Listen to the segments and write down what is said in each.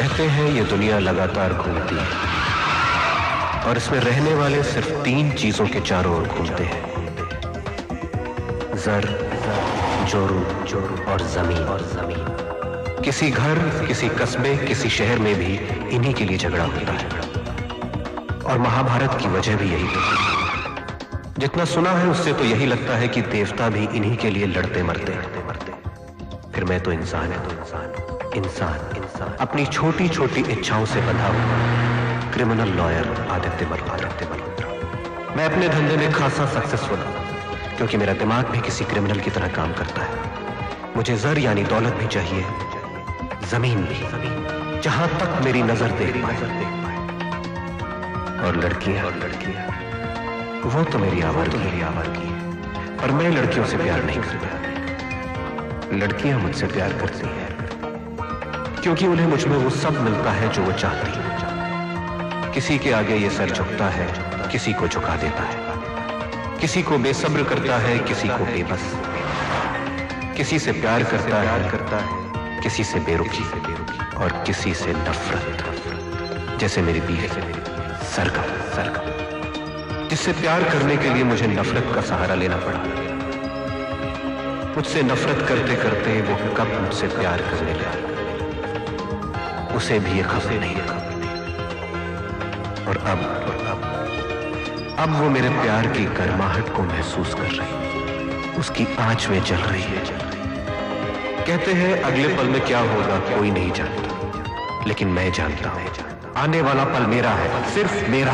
कहते हैं ये दुनिया लगातार घूमती है और इसमें रहने वाले सिर्फ 3 चीजों के चारों ओर घूमते हैं, जर, जोरू और जमीन। किसी घर, किसी कस्बे, किसी शहर में भी इन्हीं के लिए झगड़ा होता है और महाभारत की वजह भी यही थी। जितना सुना है उससे तो यही लगता है कि देवता भी इन्हीं के लिए लड़ते मरते। फिर मैं तो इंसान अपनी छोटी छोटी इच्छाओं से बंधा हुआ क्रिमिनल लॉयर आदित्य मल्होत्रा। मैं अपने धंधे में खासा सक्सेसफुल हूं क्योंकि मेरा दिमाग भी किसी क्रिमिनल की तरह काम करता है। मुझे जर यानी दौलत भी चाहिए, जमीन भी, जहां तक मेरी नजर देख पाए, और लड़कियां वो तो मेरी आवाज़ है, पर मैं लड़कियों से प्यार नहीं करता। लड़कियां मुझसे प्यार करती हैं क्योंकि उन्हें मुझ में वो सब मिलता है जो वो चाहती है। किसी के आगे ये सर झुकता है, किसी को झुका देता है, किसी को बेसब्र करता है, किसी को बेबस, किसी से प्यार करता है, किसी से बेरुखी और किसी से नफरत। जैसे मेरी बीवी सरगम, जिससे प्यार करने के लिए मुझे नफरत का सहारा लेना पड़ा। मुझसे नफरत करते करते वो कब मुझसे प्यार करने लगा उसे भी ये खबर नहीं। और अब वो मेरे प्यार की गर्माहट को महसूस कर रही, उसकी आंच में जल रही है। कहते हैं अगले पल में क्या होगा कोई नहीं जानता, लेकिन मैं जानता हूं आने वाला पल मेरा है, सिर्फ मेरा।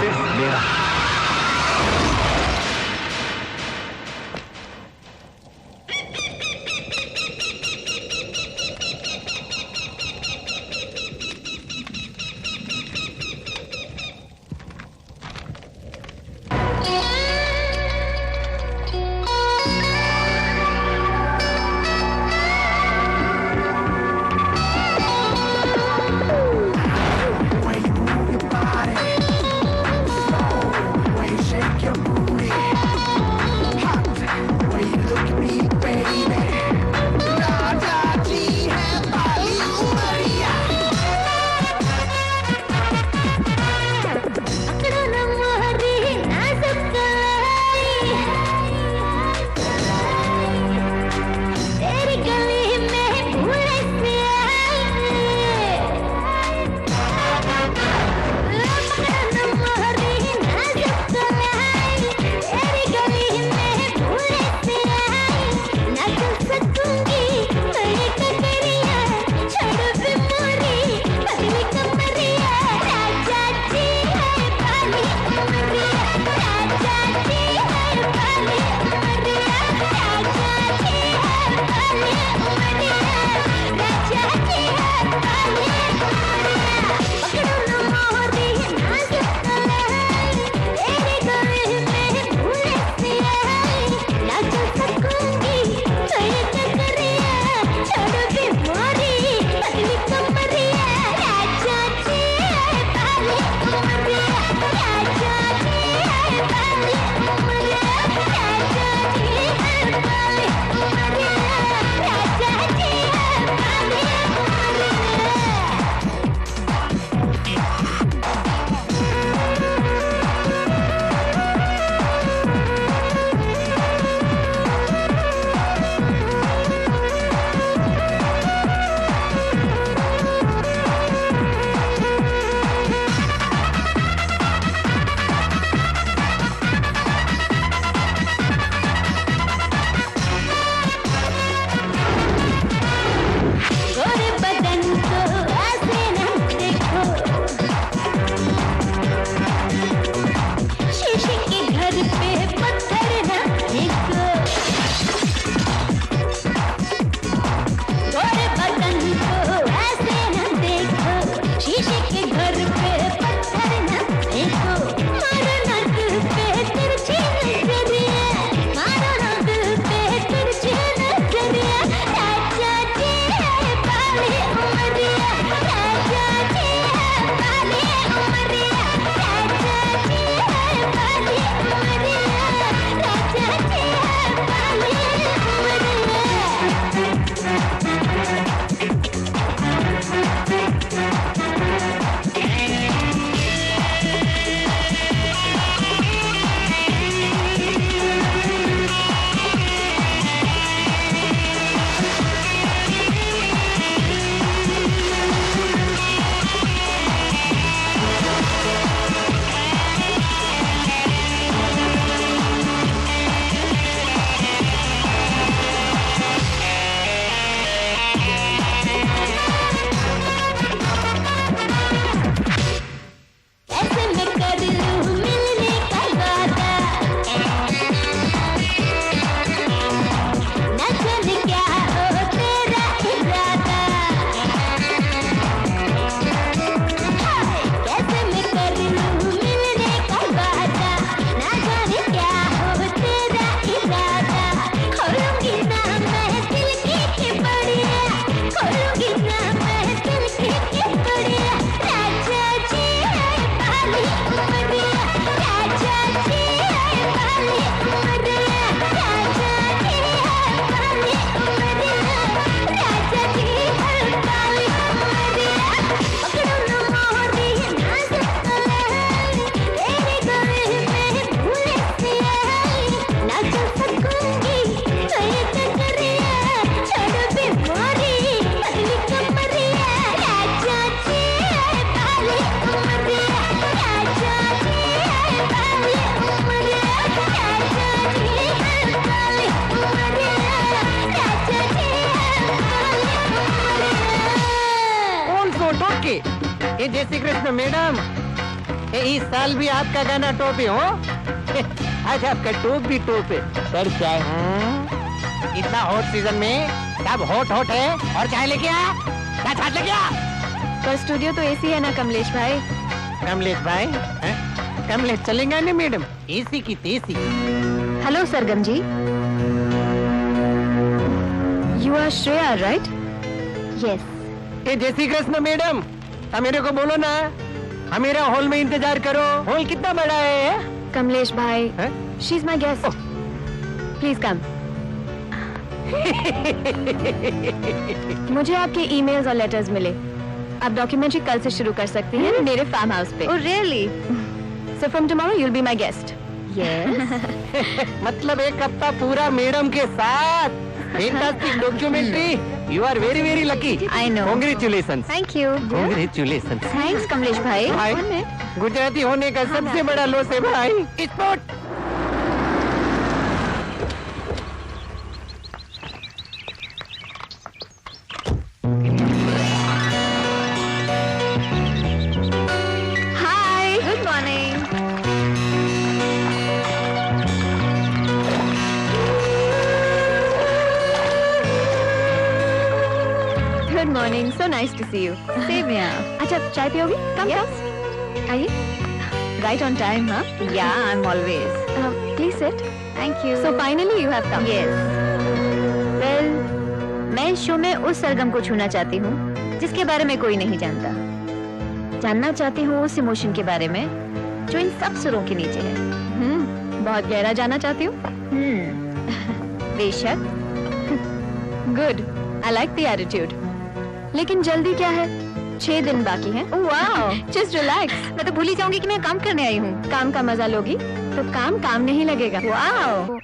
ओके। ये जय श्री कृष्ण मैडम, इस साल भी आपका गाना टॉप है हो। आज आपका टॉप भी टॉप है। सर चाय। इतना हॉट सीजन में सब हॉट हॉट है। और चाय लेके आ, छाछ लेके आ। पर स्टूडियो तो एसी है ना कमलेश भाई। कमलेश भाई कमलेश चलेगा ना मैडम, एसी की तेसी। Hello Sargam ji, you are Shreya right? Yes. ये जय श्री कृष्ण मैडम, मेरे को बोलो ना, मेरा हॉल में इंतजार करो। हॉल कितना बड़ा है? कमलेश भाई, she is my guest, please come. मुझे आपके ईमेल्स और लेटर्स मिले। आप डॉक्यूमेंट्री कल से शुरू कर सकती हैं मेरे फार्म हाउस पे। Oh really? So from tomorrow you'll be my guest. Yes. मतलब एक हफ्ता पूरा मैडम के साथ। Fantastic documentary. You are very very lucky. I know. Congratulations. Thank you. Congratulations. Thanks Kamlesh भाई। भाई, गुजराती होने का सबसे बड़ा लॉस है भाई। Sport. Hi. Good morning. Good morning. So nice to see you. Same here. अच्छा चाय पियोगी? Come Yes. come. आइए। Right on time, huh? Yeah, I'm always. Please sit. Thank you. So finally you have come. Yes. Well, मैं इस show में उस सरगम को छूना चाहती हूँ जिसके बारे में कोई नहीं जानता। जानना चाहती हूँ उस इमोशन के बारे में जो इन सब सुरों के नीचे है। बहुत गहरा जाना चाहती हूँ। बेशक। Good. I like the attitude. लेकिन जल्दी क्या है? 6 दिन बाकी हैं। वाओ। Just relax. मैं तो भूल ही जाऊंगी कि मैं काम करने आई हूँ। काम का मजा लोगी तो काम नहीं लगेगा। वाओ।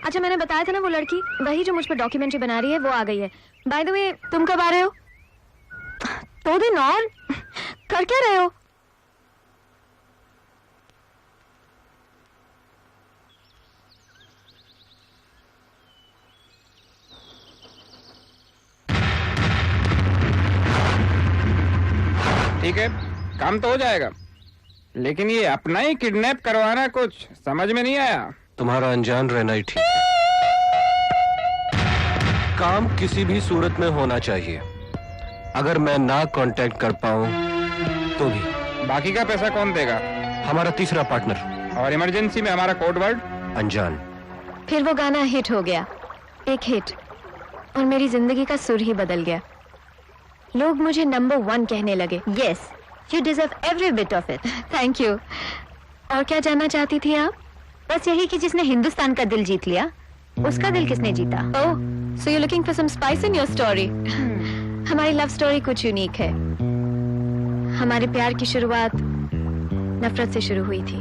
अच्छा मैंने बताया था ना वो लड़की, वही जो मुझ पर डॉक्यूमेंट्री बना रही है, वो आ गई है। बाय द वे तुम कब आ रहे हो? 2 दिन और? कर क्या रहे हो? ठीक है, काम तो हो जाएगा, लेकिन ये अपना ही किडनैप करवाना कुछ समझ में नहीं आया। तुम्हारा अनजान रहना ही ठीक है। काम किसी भी सूरत में होना चाहिए। अगर मैं ना कांटेक्ट कर पाऊं तो भी। बाकी का पैसा कौन देगा? हमारा तीसरा पार्टनर। और इमरजेंसी में हमारा कोड वर्ड? अनजान। फिर वो गाना हिट हो गया, एक हिट, और मेरी जिंदगी का सुर ही बदल गया। लोग मुझे नंबर 1 कहने लगे। Yes, you deserve every bit of it. Thank you. और क्या जानना चाहती थी आप? बस यही कि जिसने हिंदुस्तान का दिल जीत लिया, उसका दिल किसने जीता? ओह, so you're looking for some spice in your story. हमारी लव स्टोरी कुछ यूनिक है। हमारे प्यार की शुरुआत नफरत से शुरू हुई थी।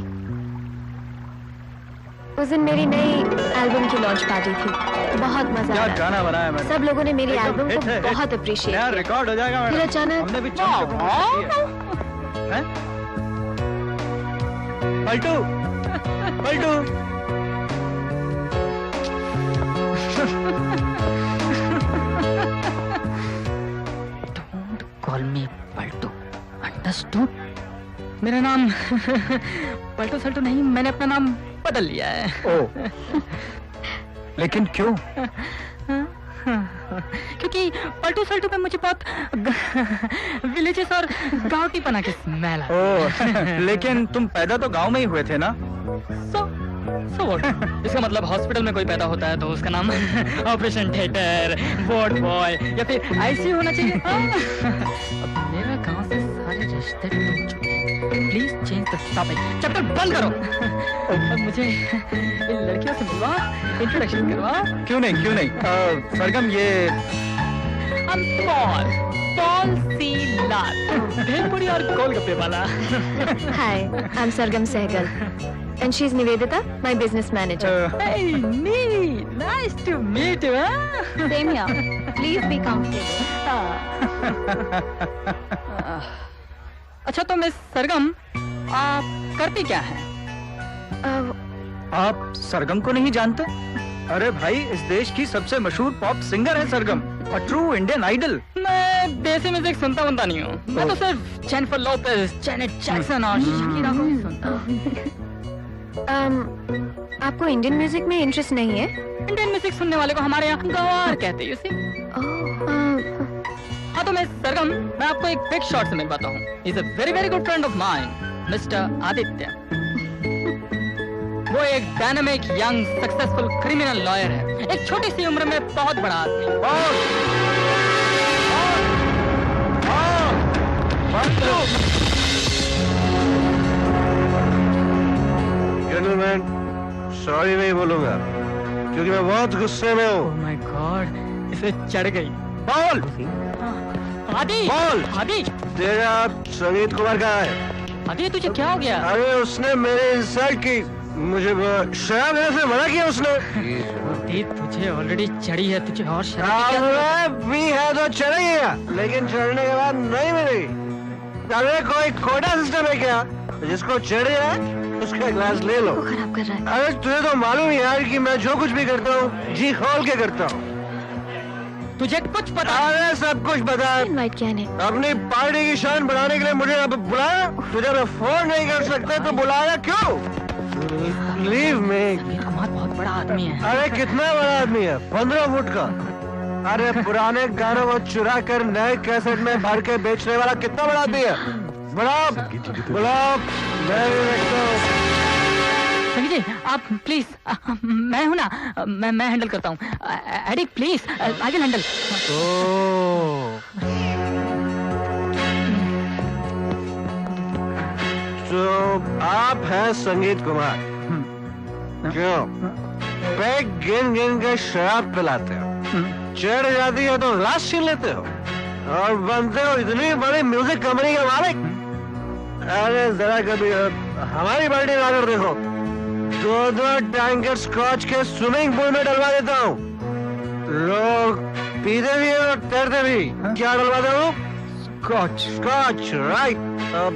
उस दिन मेरी नई एल्बम की लॉन्च पार्टी थी। बहुत मजा आया। गाना बनाया मैंने। सब लोगं ने मेरी एल्बम को hit है, बहुत अप्रिशिएट यार किया। रिकॉर्ड हो जाएगा फिर मैडम। अचानक हमने भी Paltu Paltu Don't call me Paltu, understood? मेरा नाम पलटू सल्टू नहीं, मैंने अपना नाम बदल लिया है। ओ, लेकिन क्यों? क्योंकि पलटू सल्टू पे मुझे बहुत विलेजेस और गांव की पना की स्मेल आती है। ओ, लेकिन तुम पैदा तो गांव में ही हुए थे ना? So what? इसका मतलब हॉस्पिटल में कोई पैदा होता है तो उसका नाम ऑपरेशन थिएटर, वार्ड बॉय या फिर आईसीयू होना चाहिए। अब मेरा गांव से सारे रिश्ते टूट चुके हैं। Please change the topic. Chapter बंद करो। अब मुझे इन लड़कियों से बुलवा, इंट्रोडक्शन करवा। क्यों नहीं सरगम ये पॉल सी लाल, भेलपुरी और गोलगप्पे वाला। Hi, I am Sargam Sehgal and she's Nivedita, my business manager. Hey, Nini, nice to meet you. Huh? Same here. Please be comfortable. अच्छा तो मिस सरगम, आप करती क्या हैं? आप सरगम को नहीं जानते? अरे भाई, इस देश की सबसे मशहूर पॉप सिंगर है सरगम, और ट्रू इंडियन आइडल। मैं देसी म्यूजिक सुनता नहीं हूँ। मैं तो सिर्फ जेनिफर लोपेज, जेनेट जैक्सन और शकीरा को ही सुनता हूँ। आपको इंडियन म्यूजिक में इंटरेस्ट नहीं है? इंडियन म्यूजिक सुनने वाले को हमारे यहाँ गवार कहते हैं, you see? हाँ तो मैं सरगम, मैं आपको एक बिग शॉट से मिलवाता हूँ। He's a very good friend of mine, Mr. Aditya. वो एक dynamic, young, successful criminal lawyer है। एक छोटी सी उम्र में बहुत बड़ा आदमी। जेंटलमैन, सॉरी नहीं बोलूंगा क्योंकि मैं बहुत गुस्से में हूँ। Oh my God, इसे चढ़ गई। बोल आदि, बोल। आदि, तेरा संगीत कुमार कहाँ है? आदि तुझे क्या हो गया? अरे उसने मेरे इंसल्ट की, मुझे शराब लेने से मना किया उसने। आदि तुझे ऑलरेडी चढ़ी है, तुझे और शराब भी है तो चढ़ेगा, लेकिन चढ़ने के बाद नहीं मिलेगी। अरे कोई कोटा सिस्टम है क्या? जिसको चढ़ जाए उसका ग्लास ले लो। खराब कर रहा है। अरे तुझे तो मालूम है यार कि मैं जो कुछ भी करता हूँ जी खोल के करता हूँ। तुझे कुछ पता? अरे सब कुछ पता है। इनवाइट किया ने? अपनी पार्टी की शान बढ़ाने के लिए मुझे अब बुलाया। तुझे मैं फोन नहीं कर सकते तो बुलाया क्यों? लीव में। कुमार बहुत बड़ा आदमी है। अरे कितना बड़ा आदमी है? 15 फुट का। अरे पुराने गानों को चुरा कर नए कैसेट में भर के बेचने वाला कितना बड़ा आदमी है? बुलाओ, मैं भी देखता हूँ। संजय जी, आप प्लीज, मैं हूँ ना, मैं हैंडल करता हूँ। Edict please, I will handle. तो आप हैं संगीत कुमार, क्यों? पैक गिन गिन के शराब पिलाते हो, चढ़ जाती है तो लाश छीन लेते हो और बनते हो इतनी बड़ी म्यूजिक कंपनी के मालिक। अरे जरा कभी हमारी पार्टी आकर देखो, 2 टैंकर स्कॉच के स्विमिंग पूल में डलवा देता हूँ। लोग पीते भी और तैरते भी। क्या डलवाता हूँ? Scotch right. अब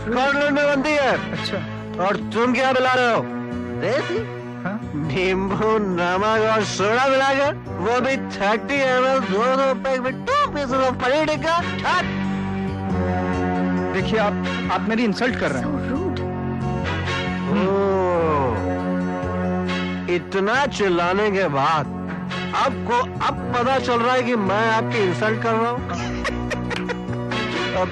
स्कॉटलैंड में बनती है। अच्छा। और तुम क्या मिला रहे हो? देसी? नींबू, नमक और सोडा मिलाकर, वो भी 30 ml 2 पैक में 2 पीसेस ऑफ पनीर टिक्का। देखिए, आप मेरी इंसल्ट कर रहे हैं। इतना चिल्लाने के बाद आपको अब पता चल रहा है कि मैं आपकी इंसल्ट कर रहा हूँ। अब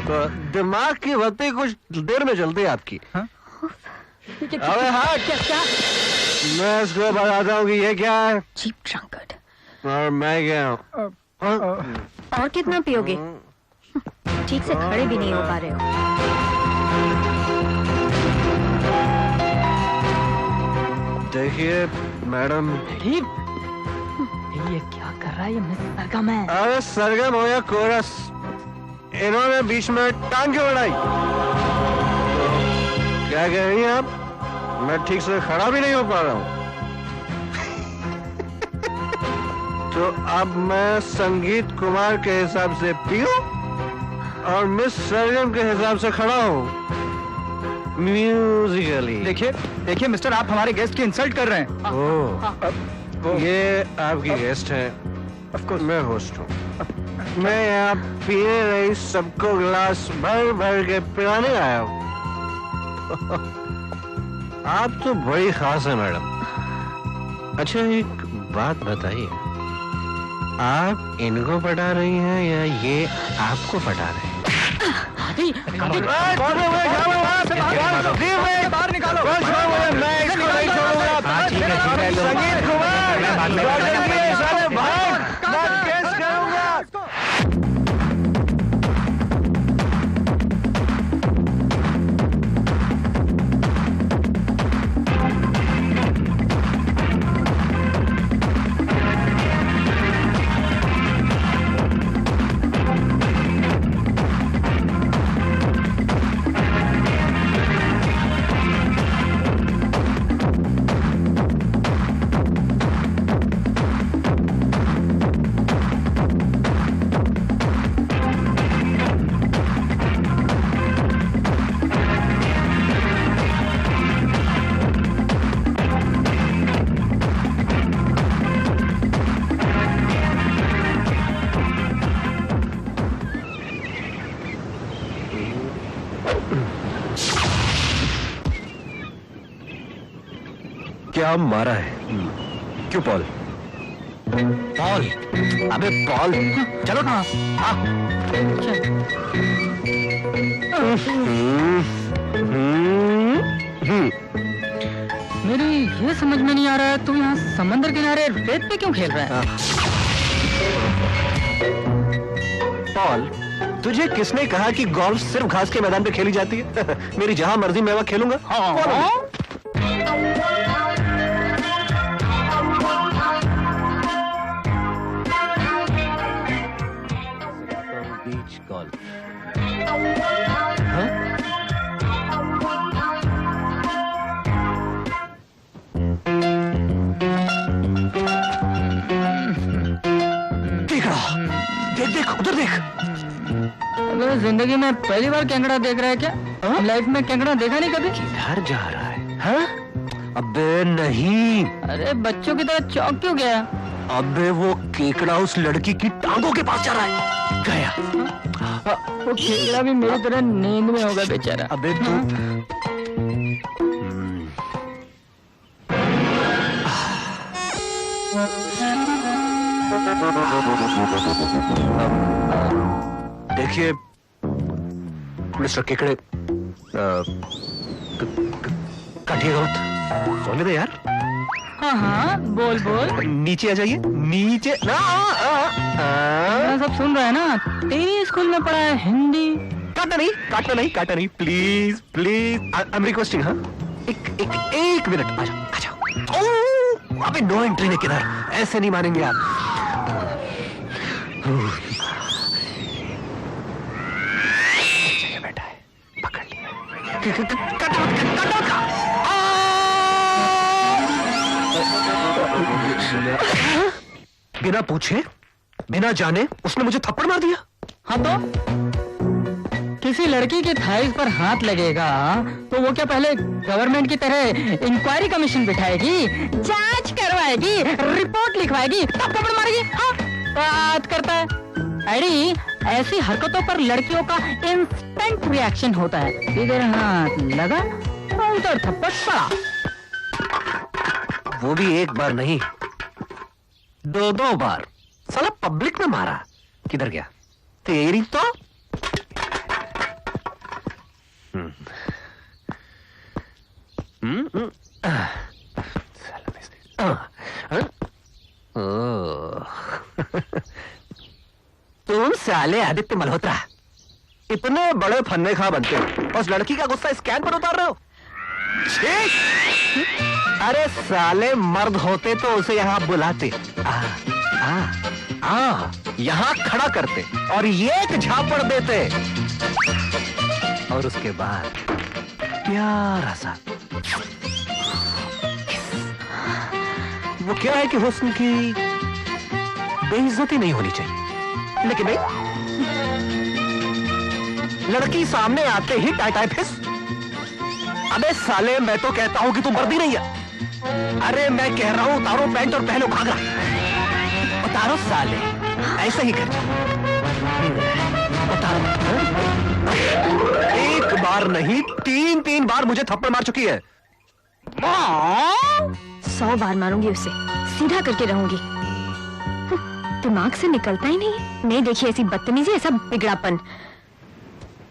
दिमाग की बत्ती कुछ देर में जलती है आपकी। अबे हाँ, क्या? मैं इसको बताता हूँ कि ये क्या है। Cheap drunkard. और मैं क्या हूँ? और कितना पियोगे? ठीक से खड़े भी नहीं हो पा रहे हो। देखिए मैडम, ये क्या कर रहा है? ये मिस सरगम है। अरे सरगम हो या कोरस, इन्होंने बीच में टांग क्यों उड़ाई? क्या कह रही हैं आप? मैं ठीक से खड़ा भी नहीं हो पा रहा हूँ। तो अब मैं संगीत कुमार के हिसाब से पीऊं और मिस सरगम के हिसाब से खड़ा हूँ म्यूजिकली। देखिए मिस्टर, आप हमारे गेस्ट की इंसल्ट कर रहे हैं। ये आपकी गेस्ट है, ऑफकोर्स मैं होस्ट हूँ। मैं यहाँ पीने रही सबको गिलास भर भर के पिलाने आया हूँ। आप तो बड़ी खास है मैडम। अच्छा एक बात बताइए, आप इनको पटा रही हैं या ये आपको पटा रहे हैं? बाहर निकालो। मैं इसको नहीं छोड़ूंगा। संगीत कुमार जाम मारा है। क्यों पॉल? पॉल, अबे पॉल, चलो ना। मेरी ये समझ में नहीं आ रहा है, तू यहाँ समंदर किनारे रेत पे क्यों खेल रहा है? पॉल, तुझे किसने कहा कि गोल्फ सिर्फ घास के मैदान पे खेली जाती है? मेरी जहां मर्जी मैं वहां खेलूंगा। बीच गोल्फ। देख देख उधर देख। अबे जिंदगी में पहली बार कैंगड़ा देख रहा है क्या? लाइफ में कैंगड़ा देखा नहीं कभी? किधर जा रहा है? हाँ? अबे नहीं। अरे बच्चों की तरह चौंक क्यों गया? अबे वो केकड़ा उस लड़की की टांगों के पास जा रहा है। गया। वो केकड़ा भी मेरी तरह नींद में होगा बेचारा। अबे तू देखिए मिस्टर केकड़े, काटिएगा मत। सोने दे यार। हाँ हाँ बोल बोल। नीचे आ जाइए, नीचे। सब सुन रहा है ना? तेरी स्कूल में पढ़ा है हिंदी। काटना नहीं, काटना नहीं, काटना नहीं, please please, I am requesting. हाँ, एक मिनट, आ जाओ, आ जाओ। अबे नो एंट्री ने किधर? ऐसे नहीं मानेंगे आप। बैठा है, पकड़ लिया। बिना पूछे बिना जाने उसने मुझे थप्पड़ मार दिया। हाँ तो किसी लड़की की थाइस पर हाथ लगेगा तो वो क्या पहले गवर्नमेंट की तरह इंक्वायरी कमीशन बिठाएगी, जांच करवाएगी, रिपोर्ट लिखवाएगी, तब थप्पड़ मारेगी? हाँ, बात करता है। अरे ऐसी हरकतों पर लड़कियों का इंस्टेंट रिएक्शन होता है। इधर हाथ लगा और उधर थप्पड़ पड़ा। वो भी एक बार नहीं, दो बार। साला पब्लिक में मारा। किधर गया? तेरी तो तुम साले आदित्य मल्होत्रा इतने बड़े फन्ने खा बनते हो, उस लड़की का गुस्सा स्कैन पर उतार रहे हो। अरे साले मर्द होते तो उसे यहाँ बुलाते, यहाँ खड़ा करते और ये एक झापड़ देते और उसके बाद प्यारा सा वो क्या है कि हुस्न की बेइज्जती नहीं होनी चाहिए, लेकिन नहीं, लड़की सामने आते ही टाई टाई फिस। अबे साले मैं तो कहता हूं कि तू मर्दी नहीं है। अरे मैं कह रहा हूं उतारो पैंट और पहनो घाघरा। उतारो साले, ऐसा ही कर। उतारो। एक बार नहीं 3 बार मुझे थप्पड़ मार चुकी है। 100 बार मारूंगी उसे, सीधा करके रहूंगी। दिमाग से निकलता ही नहीं है। नहीं देखिए ऐसी बदतमीजी, ऐसा बिगड़ापन।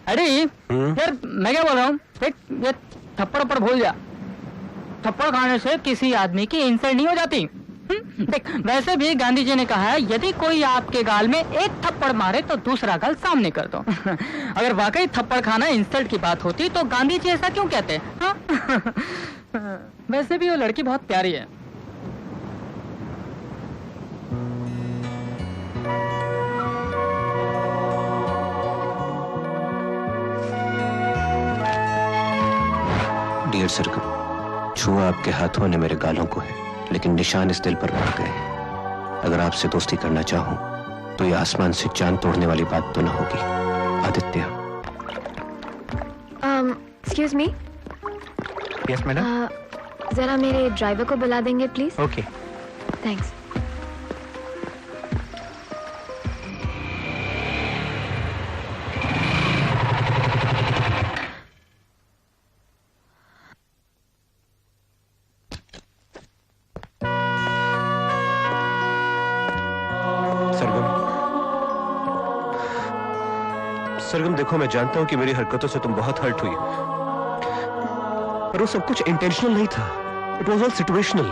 अरे यार मैं क्या बोल रहा हूँ, देख ये थप्पड़ पर भूल जा। थप्पड़ खाने से किसी आदमी की इंसल्ट नहीं हो जाती। देख वैसे भी गांधी जी ने कहा है यदि कोई आपके गाल में एक थप्पड़ मारे तो दूसरा गाल सामने कर दो। अगर वाकई थप्पड़ खाना इंसल्ट की बात होती तो गांधी जी ऐसा क्यों कहते? हाँ? वैसे भी वो लड़की बहुत प्यारी है। डियर सरकम, छुआ आपके हाथों ने मेरे गालों को है, लेकिन निशान इस दिल पर पड़ गए। अगर आपसे दोस्ती करना चाहूं तो ये आसमान से चांद तोड़ने वाली बात तो ना होगी। Aditya. Excuse me. Yes madam. जरा मेरे ड्राइवर को बुला देंगे प्लीज? ओके। थैंक्स। सरगम देखो, मैं जानता हूं कि मेरी हरकतों से तुम बहुत हर्ट हुई, पर वो सब कुछ इंटेंशनल नहीं था। It was all situational.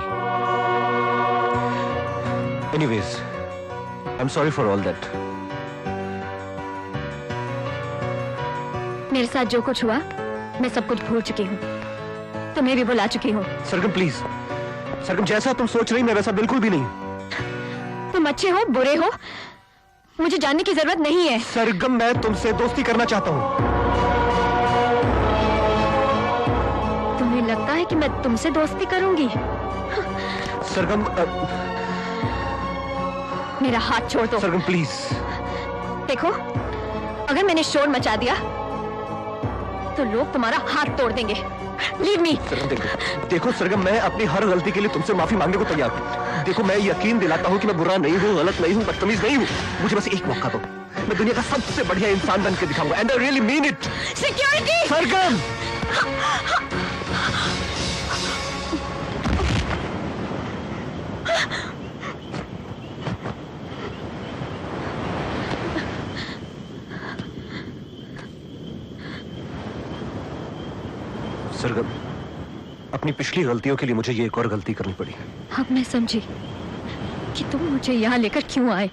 Anyways, I am sorry for all that. मेरे साथ जो कुछ हुआ मैं सब कुछ भूल चुकी हूँ, तुम्हें भी बुला चुकी हूँ। सरगम प्लीज, सरगम जैसा तुम सोच रही मैं वैसा बिल्कुल भी नहीं। तुम अच्छे हो बुरे हो मुझे जानने की जरूरत नहीं है। सरगम मैं तुमसे दोस्ती करना चाहता हूँ। तुम्हें लगता है कि मैं तुमसे दोस्ती करूंगी? सरगम मेरा हाथ छोड़ दो। सरगम प्लीज। देखो, अगर मैंने शोर मचा दिया तो लोग तुम्हारा हाथ तोड़ देंगे। Leave me. सरगम देखो सरगम, मैं अपनी हर गलती के लिए तुमसे माफी मांगने को तैयार हूँ। देखो, मैं यकीन दिलाता हूँ कि मैं बुरा नहीं हूँ, गलत नहीं हूँ, बदतमीज नहीं हूँ। मुझे बस एक मौका दो, मैं दुनिया का सबसे बढ़िया इंसान बन के दिखाऊंगा। And I really mean it. Security! Sargam! Sargam, अपनी पिछली गलतियों के लिए मुझे ये एक और गलती करनी पड़ी। अब मैं समझी कि तुम मुझे यहाँ लेकर क्यों आए।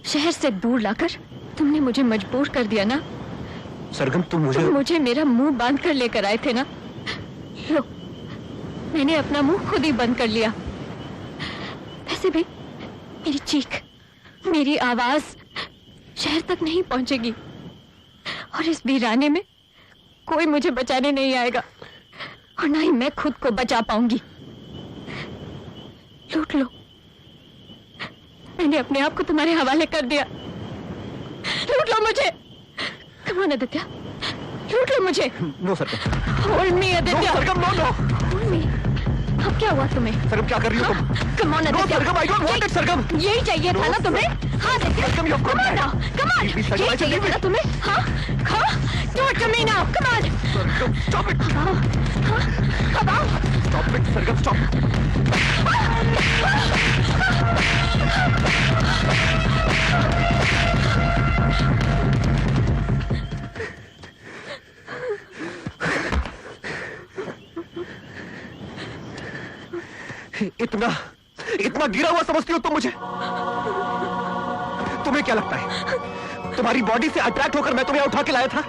शहर से दूर लाकर तुमने मुझे मजबूर कर दिया ना। सरगम तुम मुझे मेरा मुंह बांध कर लेकर आए थे ना। लो, मैंने अपना मुंह खुद ही बंद कर लिया। वैसे भी मेरी चीख, मेरी आवाज शहर तक नहीं पहुंचेगी और इस वीराने में कोई मुझे बचाने नहीं आएगा और ना ही मैं खुद को बचा पाऊंगी। लूट लो, मैंने अपने आप को तुम्हारे हवाले कर दिया। लूट लो मुझे। कम ऑन आदित्य, लूट लो मुझे। No Sargam. Hold me Aditya. No Sargam, no no. Hold me. अब क्या हुआ तुम्हें? सरगम क्या कर रही हो तुम? Come on no Aditya. Sargam, I don't want it Sargam. यही चाहिए था ना तुम्हें? हाँ Aditya, Sargam, you're come on good. Now, come on. Please, Sargam, यही I चाहिए said था ना तुम्हें? हाँ हाँ, do it to me now, come on. Sargam, stop it. Come on. Stop it, Sargam, stop. इतना इतना गिरा हुआ समझती हो तुम मुझे? तुम्हें क्या लगता है तुम्हारी बॉडी से अट्रैक्ट होकर मैं तुम्हें उठा के लाया था?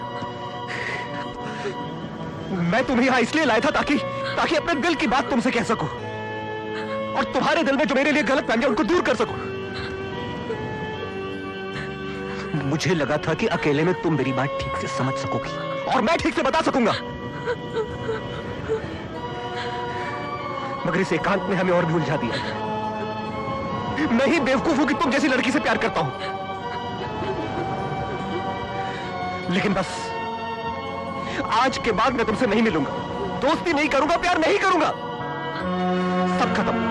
मैं तुम्हें यहां इसलिए लाया था ताकि अपने दिल की बात तुमसे कह सकूं और तुम्हारे दिल में जो मेरे लिए गलत फहमियां उनको दूर कर सकूं। मुझे लगा था कि अकेले में तुम मेरी बात ठीक से समझ सकोगी और मैं ठीक से बता सकूंगा, मगर इस एकांत ने हमें और भी उलझा दिया। मैं ही बेवकूफ हूं कि तुम जैसी लड़की से प्यार करता हूं, लेकिन बस आज के बाद मैं तुमसे नहीं मिलूंगा, दोस्ती नहीं करूंगा, प्यार नहीं करूंगा। सब खत्म।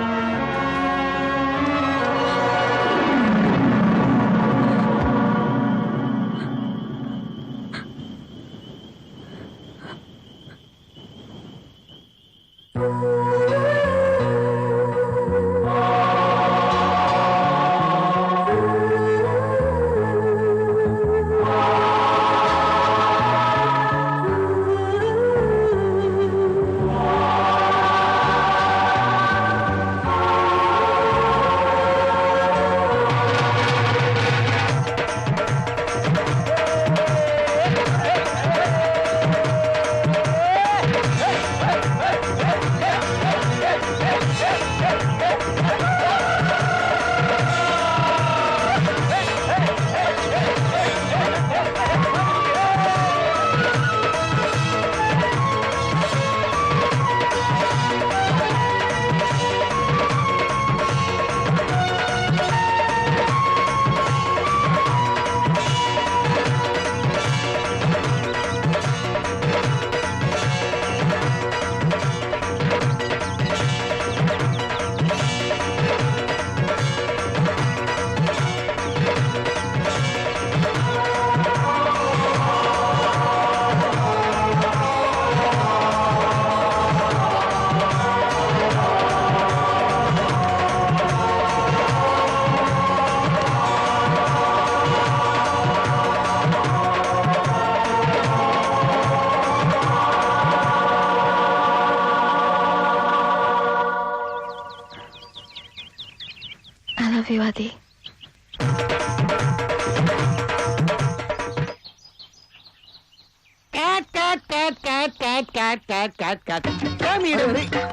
काट काट काट काट काट। क्या मैडम,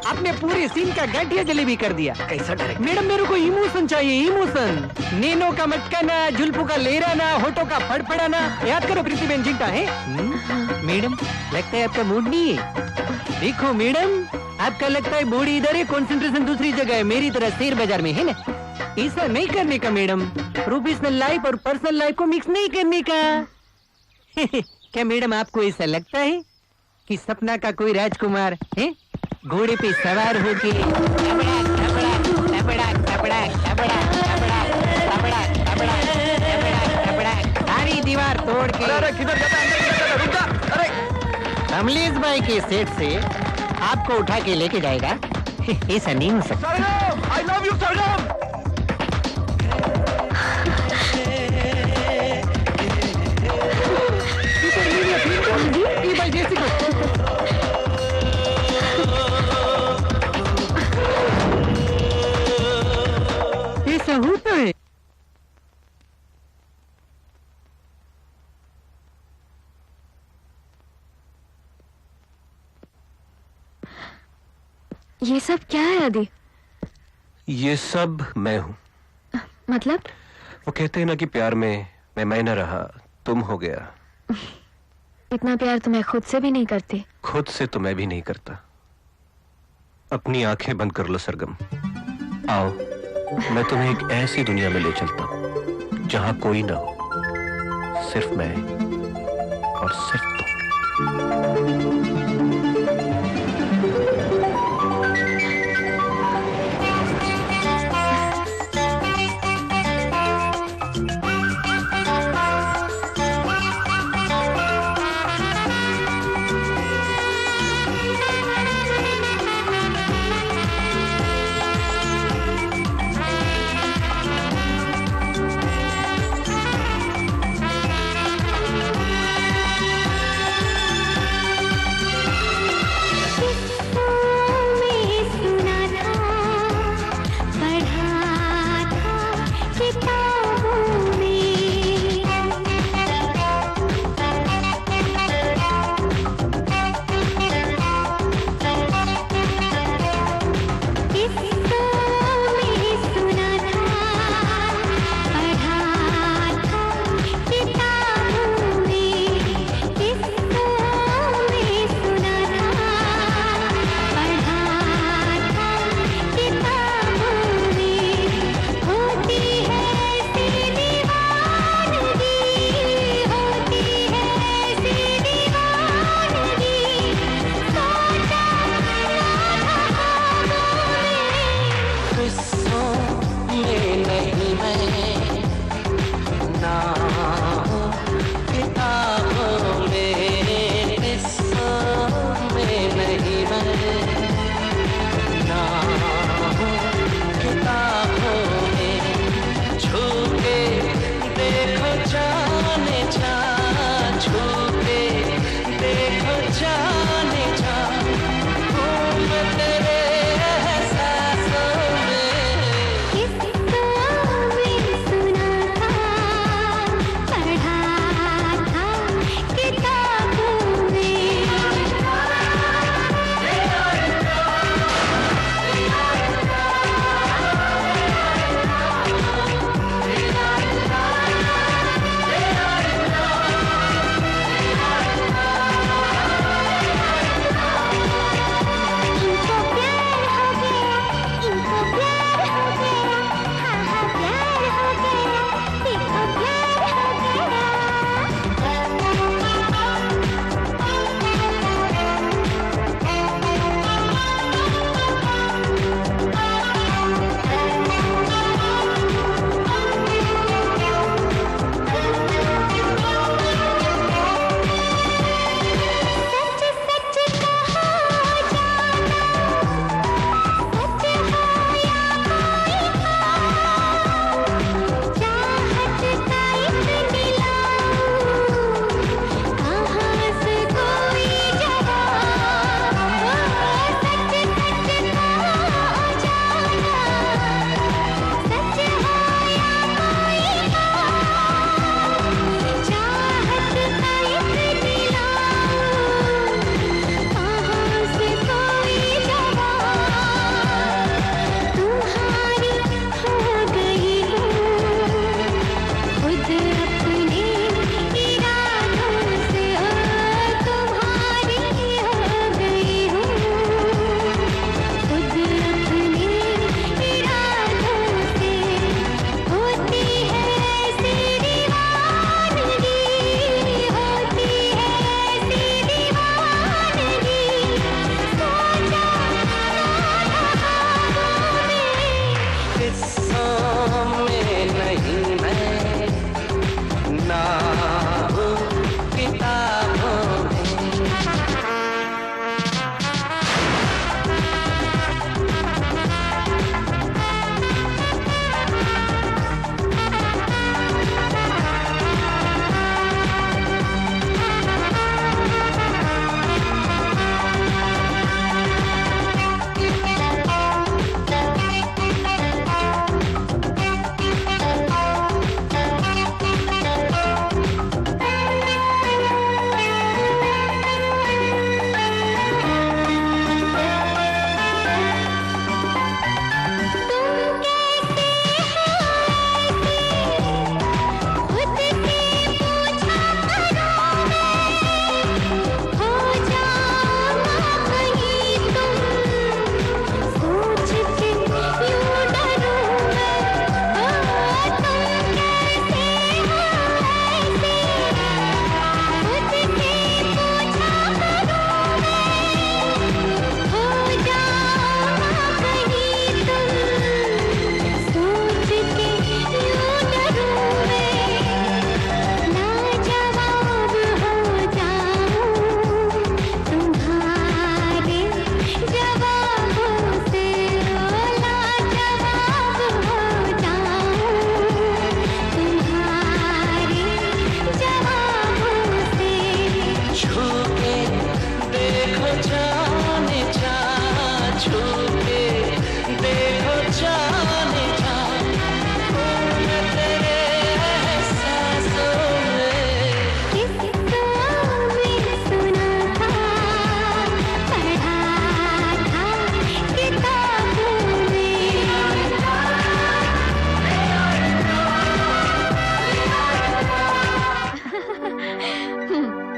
आपने पूरे सीन का गठिया जलेबी कर दिया। कैसा डायरेक्टर? मैडम मेरे को इमोशन चाहिए, इमोशन। नैनो का मटकाना, जुल्फों का लेराना, होठों का फड़फड़ाना। याद करो प्रीतिबेन जिंटा है। मैडम लगता है आपका मूड नहीं है। देखो मैडम, आपका लगता है बॉडी इधर है, कंसंट्रेशन दूसरी जगह है, मेरी तरह शेयर बाजार में है ना। ऐसा नहीं करने का मैडम, प्रोफेशनल लाइफ और पर्सनल लाइफ को मिक्स नहीं करने का। क्या मैडम आपको ऐसा लगता है कि सपना का कोई राजकुमार है घोड़े पे सवार होके सारी दीवार तोड़ के अरे किधर जाता है? अंदर किधर जाता है? रुक जा। अरे कमलेश भाई के सेट से आपको उठा के लेके जाएगा? ऐसा नहीं हो सकता। सरगम, आई लव यू सरगम। ऐसा होता है। ये सब क्या है आदि? ये सब मैं हूँ। मतलब? वो कहते हैं ना कि प्यार में मैं न रहा, तुम हो गया। इतना प्यार तो मैं खुद से भी नहीं करती। खुद से तो मैं भी नहीं करता। अपनी आंखें बंद कर लो सरगम। आओ, मैं तुम्हें एक ऐसी दुनिया में ले चलता हूं जहां कोई ना हो, सिर्फ मैं और सिर्फ तुम।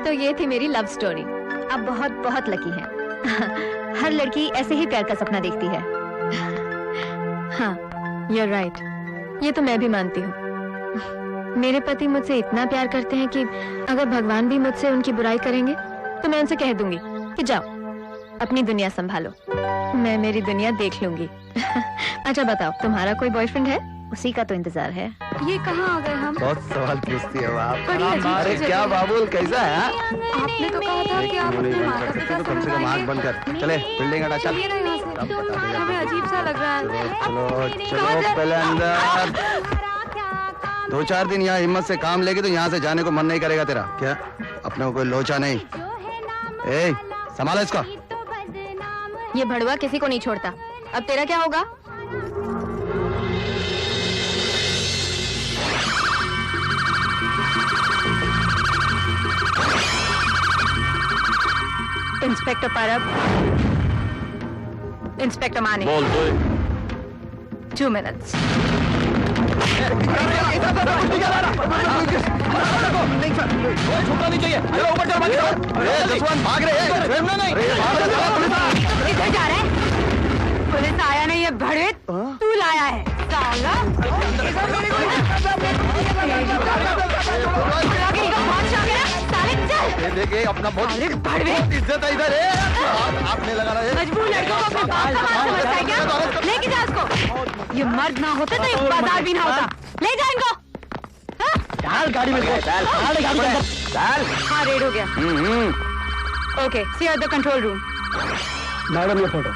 तो ये थी मेरी लव स्टोरी। आप बहुत बहुत लकी हैं। हर लड़की ऐसे ही प्यार का सपना देखती है। हाँ, you're right. ये तो मैं भी मानती हूँ। मेरे पति मुझसे इतना प्यार करते हैं कि अगर भगवान भी मुझसे उनकी बुराई करेंगे तो मैं उनसे कह दूंगी कि जाओ अपनी दुनिया संभालो, मैं मेरी दुनिया देख लूंगी। अच्छा बताओ, तुम्हारा कोई बॉयफ्रेंड है? उसी का तो इंतजार है। ये कहाँ आ गए हम? बहुत सवाल पूछती है आप। बड़ी अजीब अरे सी क्या जगह। बाबुल कैसा है? आपने तो कहा था कि आप पूरी अपने बंद माता कर सकते पिता तो कम से कम आँख बंद कर। चले बिल्डिंग हटा, चल। चलिए ना यहाँ से। सब बता देगा। हमें अजीब सा लग रहा है। चलो चलो पहले अंदर। 2-4 दिन यहाँ हिम्मत से काम लेगी तो यहाँ से जाने को मन नहीं करेगा तेरा। क्या अपने को कोई लोचा नहीं? ए संभालो इसको। ये भड़वा किसी को नहीं छोड़ता। अब तेरा क्या होगा? इंस्पेक्टर परब, इंस्पेक्टर माने, बोल दो। 2 minutes। जसवंत भाग रहे हैं। किधर जा रहा है? पुलिस आया नहीं है भड़े, तू लाया है साला। ये देखिए अपना बहुत इज्जत है इधर है। आपने लगा रहा है। मजबूर लड़कों को अपने बाप का माल समझता है क्या? लेके जा इसको। ये मर्द ना होते तो ये बाजार भी ना होता। ले जा इनको। डाल गाड़ी में डाल हाँ, रेड हो गया। Okay, see at the control room. Madam ये फोटो।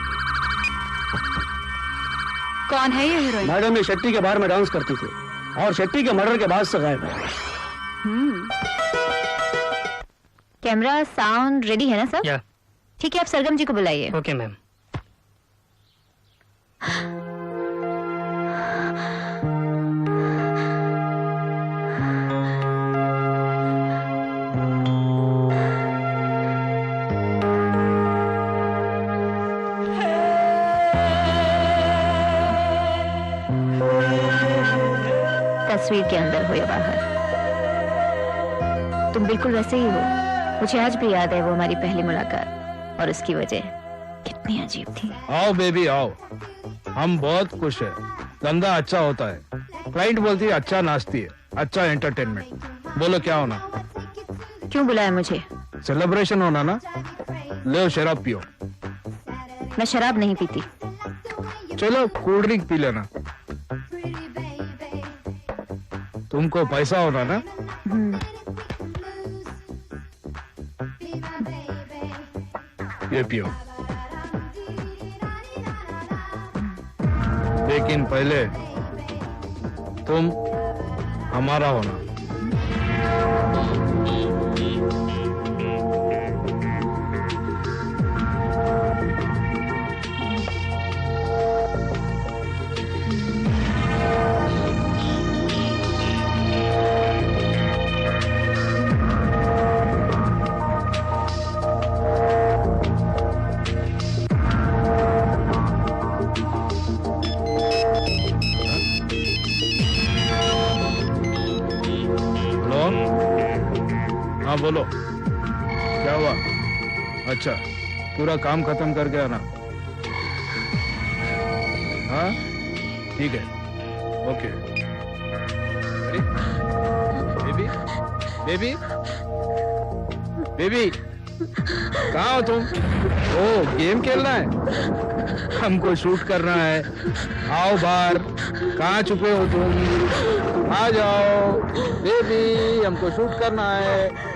कौन है ये हीरोइन? मैडम ये शेट्टी के बार में डांस करती थी और शेट्टी के मर्डर के बाद से गायब है। कैमरा साउंड रेडी है ना सब? या ठीक है, आप सरगम जी को बुलाइए। Okay ma'am. तस्वीर के अंदर हो या बाहर, तुम बिल्कुल वैसे ही हो। मुझे आज भी याद है वो हमारी पहली मुलाकात, और उसकी वजह कितनी अजीब थी। आओ बेबी आओ, हम बहुत खुश हैं। धंधा अच्छा होता है, क्लाइंट बोलती है अच्छा नाचती है, अच्छा एंटरटेनमेंट। बोलो क्या होना? क्यों बुलाया मुझे? सेलिब्रेशन होना ना। ले शराब पियो। मैं शराब नहीं पीती। चलो कोल्ड ड्रिंक पी लेना। तुमको पैसा होना ना। ये पियो, लेकिन पहले तुम हमारा होना। हाँ बोलो, क्या हुआ? अच्छा, पूरा काम खत्म करके आना। हाँ ठीक है, ओके। अरे बेबी बेबी बेबी, कहाँ हो तुम? ओ गेम खेलना है? हमको शूट करना है। आओ बाहर, कहाँ छुपे हो तुम? आ जाओ बेबी, हमको शूट करना है।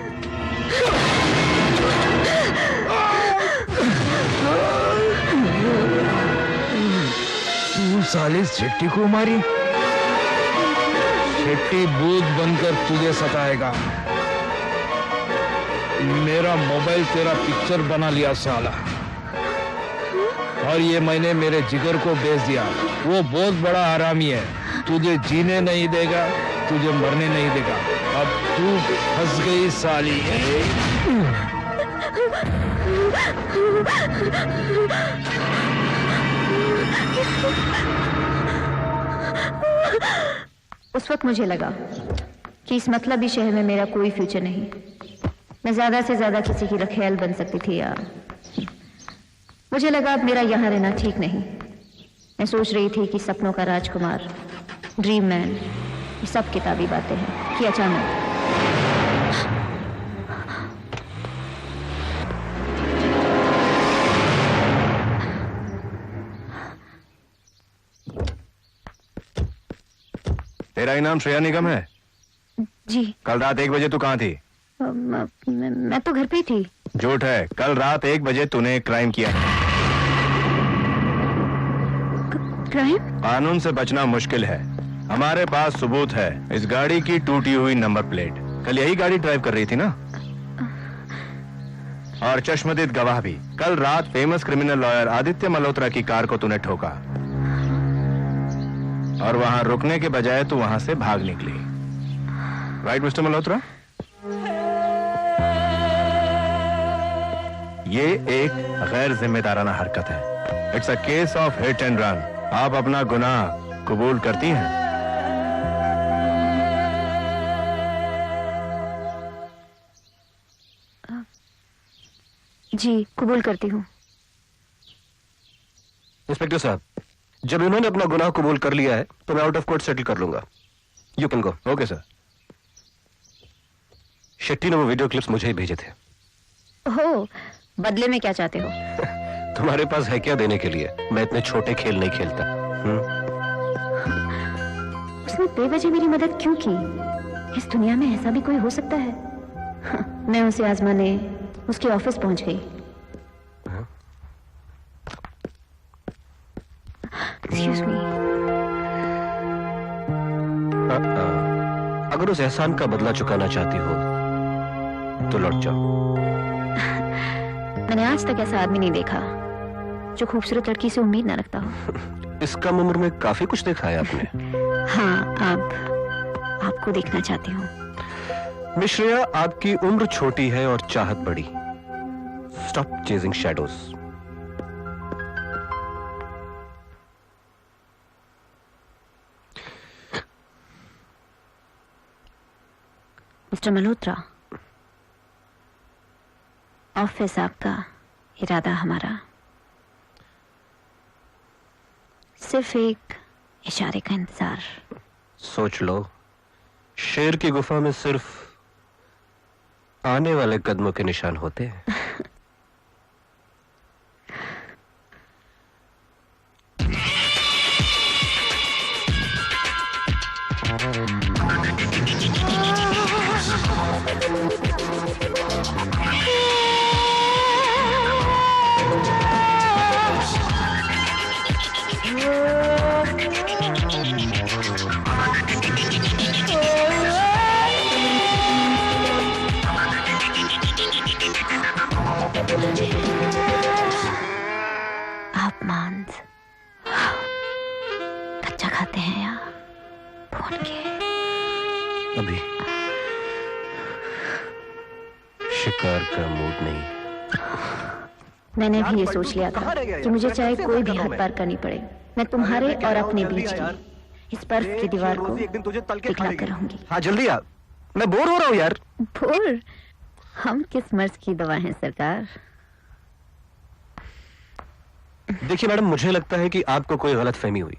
तू साले शेट्टी को मारी? शेट्टी भूत बनकर तुझे सताएगा। मेरा मोबाइल तेरा पिक्चर बना लिया साला, और ये मैंने मेरे जिगर को बेच दिया। वो बहुत बड़ा हरामी है, तुझे जीने नहीं देगा, तुझे मरने नहीं देगा। अब तू फंस गई साली। उस वक्त मुझे लगा कि इस मतलबी शहर में मेरा कोई फ्यूचर नहीं। मैं ज्यादा से ज्यादा किसी की रखेल बन सकती थी यार। मुझे लगा अब मेरा यहाँ रहना ठीक नहीं। मैं सोच रही थी कि सपनों का राजकुमार, ड्रीम मैन, ये सब किताबी बातें हैं कि अचानक तेरा ही नाम श्रेया निगम है? जी। कल रात 1 बजे तू कहाँ थी? मैं तो घर पे ही थी। झूठ है। कल रात 1 बजे तूने एक क्राइम किया है। क्राइम? कानून से बचना मुश्किल है। हमारे पास सबूत है, इस गाड़ी की टूटी हुई नंबर प्लेट। कल यही गाड़ी ड्राइव कर रही थी ना? और चश्मदीद गवाह भी। कल रात famous criminal lawyer Aditya Malhotra की कार को तूने ठोका और वहां रुकने के बजाय तू वहां से भाग निकली। Right mister Malhotra? ये एक गैर जिम्मेदाराना हरकत है। It's a case of hit and run. आप अपना गुनाह कबूल करती हैं? जी, कबूल करती हूँ। इंस्पेक्टर साहब, जब इन्होंने अपना गुनाह कबूल कर लिया है तो मैं आउट ऑफ कोर्ट सेटल कर लूंगा। You can go. Okay sir. Shetty ने वो वीडियो क्लिप्स मुझे ही भेजे थे। ओह, बदले में क्या चाहते हो? तुम्हारे पास है क्या देने के लिए? मैं इतने छोटे खेल नहीं खेलता। उसने बेवजह मेरी मदद क्यों की? इस दुनिया में ऐसा भी कोई हो सकता है? मैं उसे आजमाने उसके ऑफिस पहुंच गई। Excuse me. अगर उस एहसान का बदला चुकाना चाहती हो तो लौट जाओ। मैंने आज तक ऐसा आदमी नहीं देखा जो खूबसूरत लड़की से उम्मीद ना रखता हो। इस कम उम्र में काफी कुछ देखा है आपने। हाँ, अब आपको देखना चाहती हूँ। मिस श्रेया, आपकी उम्र छोटी है और चाहत बड़ी। Stop chasing shadows. Mister Malhotra, office आपका, इरादा हमारा। सिर्फ एक इशारे का इंतजार। सोच लो, शेर की गुफा में सिर्फ आने वाले कदमों के निशान होते हैं। आप मांस कच्चा खाते हैं या भून के? अभी शिकार का मूड नहीं। मैंने भी ये सोच लिया था कि मुझे चाहे कोई भी हद पार करनी पड़े, मैं तुम्हारे और अपने बीच की इस बर्फ की दीवार को दिखला कर रहूंगी। हाँ जल्दी आ, मैं बोर हो रहा हूँ यार। बोर? हम किस मर्ज की दवा हैं सरकार? देखिए मैडम, मुझे लगता है कि आपको कोई गलत फहमी हुई।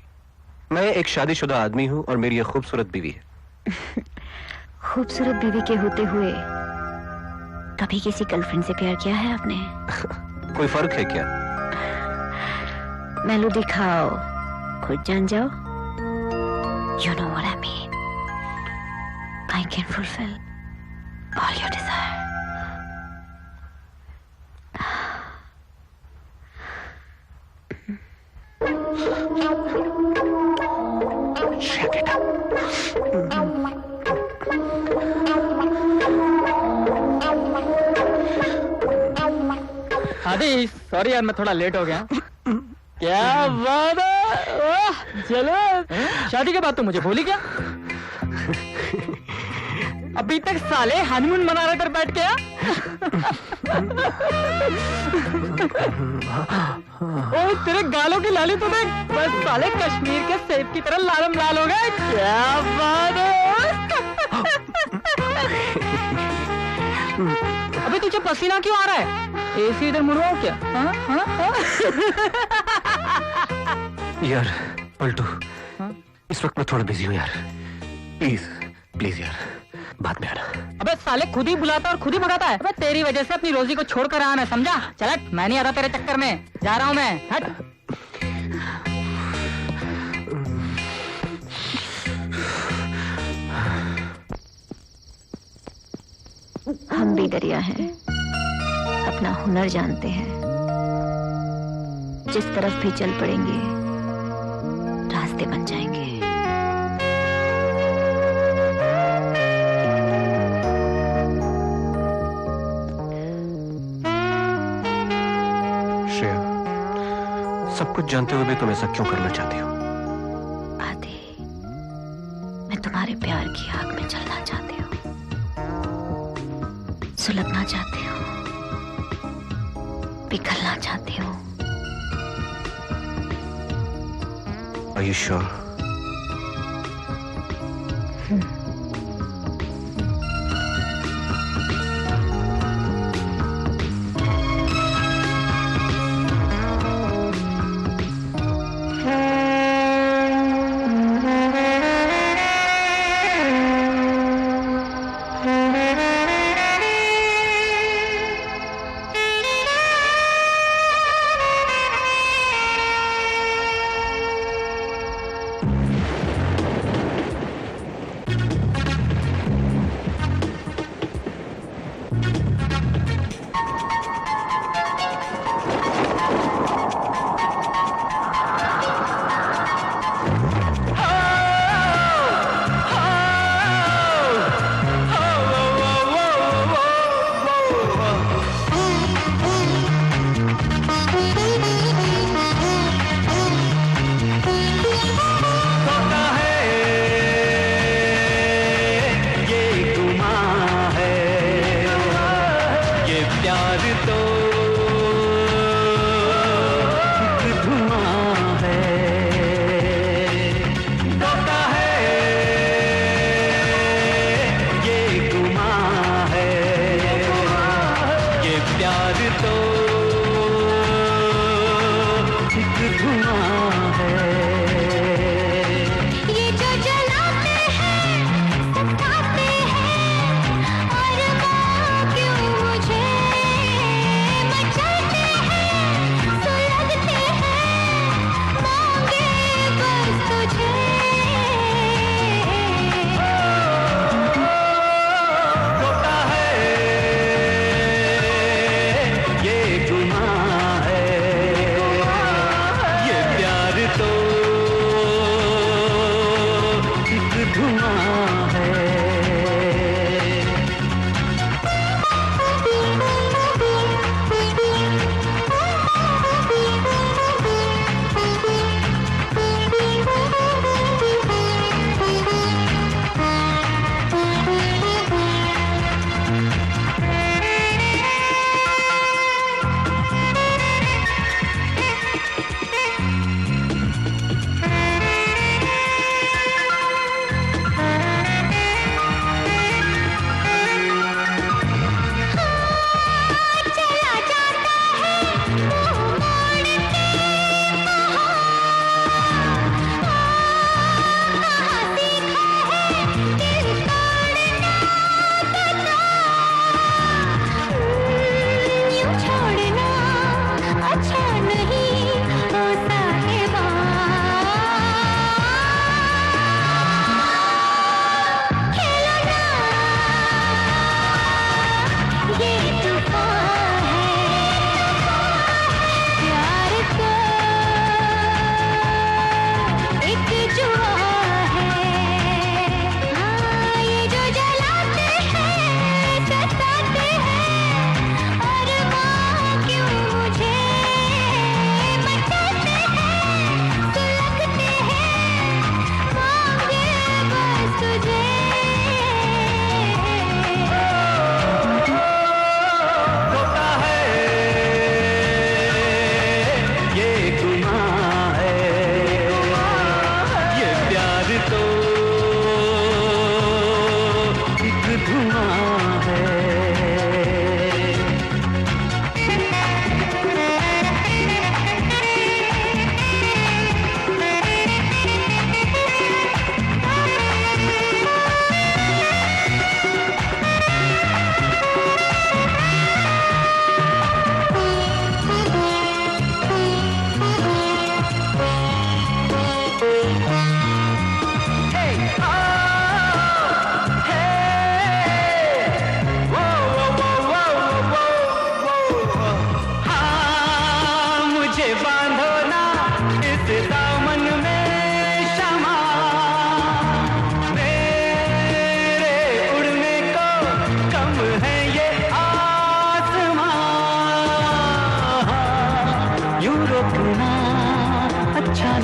मैं एक शादीशुदा आदमी हूँ और मेरी एक खूबसूरत बीवी है। खूबसूरत बीवी के होते हुए कभी किसी गर्लफ्रेंड से प्यार किया है आपने? कोई फर्क है क्या? मेलोडी खाओ, खुद जान जाओ। You know what I mean. I can fulfill all your desire. Shut it up. आदि, सॉरी यार, मैं थोड़ा लेट हो गया। क्या बात है, वाह, चलो। शादी के बाद तो मुझे भूल ही गया। अभी तक साले हनीमून मना रहे कर बैठ गया। ओए तेरे गालों की लाली तो देख, बस साले कश्मीर के सेब की तरह लालम लाल हो गए। क्या बात है। अबे तुझे पसीना क्यों आ रहा है? एसी इधर मुड़वाओ क्या? हाँ हाँ हाँ? यार पलटू, हाँ? इस वक्त मैं थोड़ा बिजी हूँ यार, प्लीज प्लीज यार बाद में आना। अबे साले खुद ही बुलाता और खुद ही भगाता है। अबे तेरी वजह से अपनी रोजी को छोड़कर आया मैं, समझा? चल हट, मैं नहीं आता तेरे चक्कर में, जा रहा हूँ मैं, हट। हम भी दरिया हैं, अपना हुनर जानते हैं, जिस तरफ भी चल पड़ेंगे रास्ते बन जाएंगे। श्रेया, सब कुछ जानते हुए भी तुम ऐसा क्यों करना चाहती हो? आदि, मैं तुम्हारे प्यार की आग में जलना चाहती हूँ, सुलगना चाहती हूँ, पिघलना चाहती हूँ। Are you sure?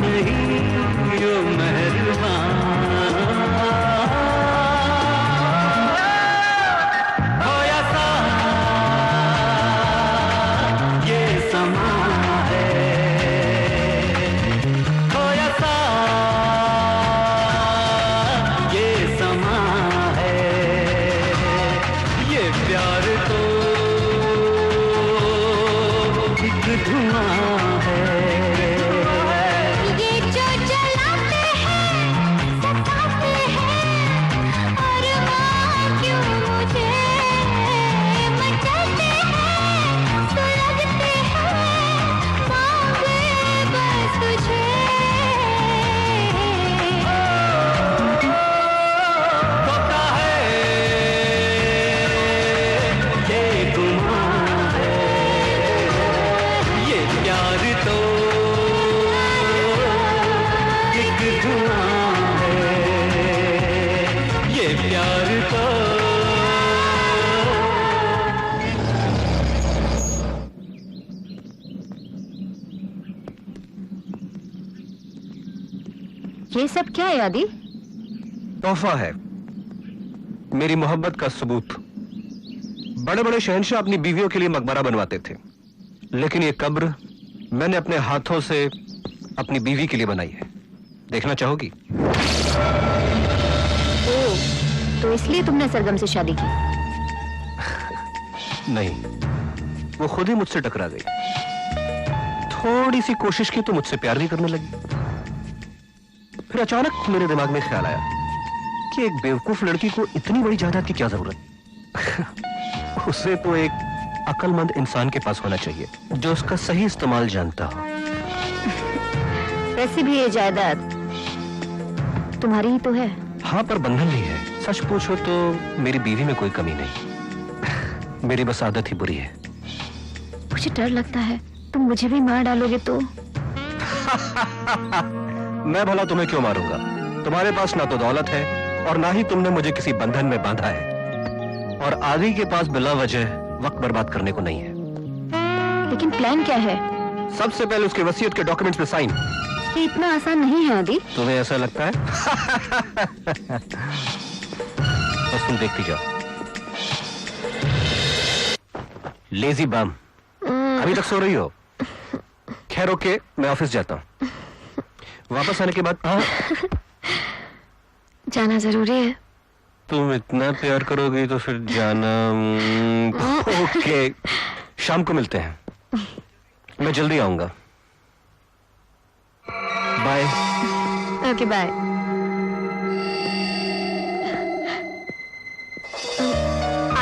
नहीं यो मेहरबान खोया सा ये समा है खोया सा ये समा है ये प्यार तो एक धुआं है ये जो जलाते हैं सताते हैं और माँ क्यों मुझे मचाते हैं सुलगते हैं मांगे बस तुझे होता है ये गुमां है ये प्यार तो एक धुआं है ये प्यार तो ये सब क्या है आदि? तोहफा है मेरी मोहब्बत का सबूत बड़े बड़े शहंशाह अपनी बीवियों के लिए मकबरा बनवाते थे लेकिन ये कब्र मैंने अपने हाथों से अपनी बीवी के लिए बनाई है देखना चाहोगी तो इसलिए तुमने सरगम से शादी की? नहीं वो खुद ही मुझसे टकरा गई थोड़ी सी कोशिश की तो मुझसे प्यार भी करने लगी फिर अचानक मेरे दिमाग में ख्याल आया कि एक बेवकूफ लड़की को इतनी बड़ी जायदाद की क्या जरूरत उसे तो एक अक्लमंद इंसान के पास होना चाहिए जो उसका सही इस्तेमाल जानता हो वैसे भी ये जायदाद तुम्हारी ही तो है। हाँ पर बंधन भी है सच पूछो तो मेरी बीवी में कोई कमी नहीं मेरी बस आदत ही बुरी है मुझे डर लगता है तुम मुझे भी मार डालोगे तो। मैं भला तुम्हें क्यों मारूंगा तुम्हारे पास ना तो दौलत है और ना ही तुमने मुझे किसी बंधन में बांधा है और आदि के पास बिला वजह वक्त बर्बाद करने को नहीं है। लेकिन प्लान क्या है? सबसे पहले उसके वसीयत के डॉक्यूमेंट्स पे साइन। ये इतना आसान नहीं है आदि। तुम्हें ऐसा लगता है? बस तुम देखती जाओ। लेजी बम अभी तक सो रही हो? खैर ओके मैं ऑफिस जाता हूँ वापस आने के बाद जाना जरूरी है। तुम इतना प्यार करोगी तो फिर जाना ओके शाम को मिलते हैं मैं जल्दी आऊंगा बाय। Okay bye.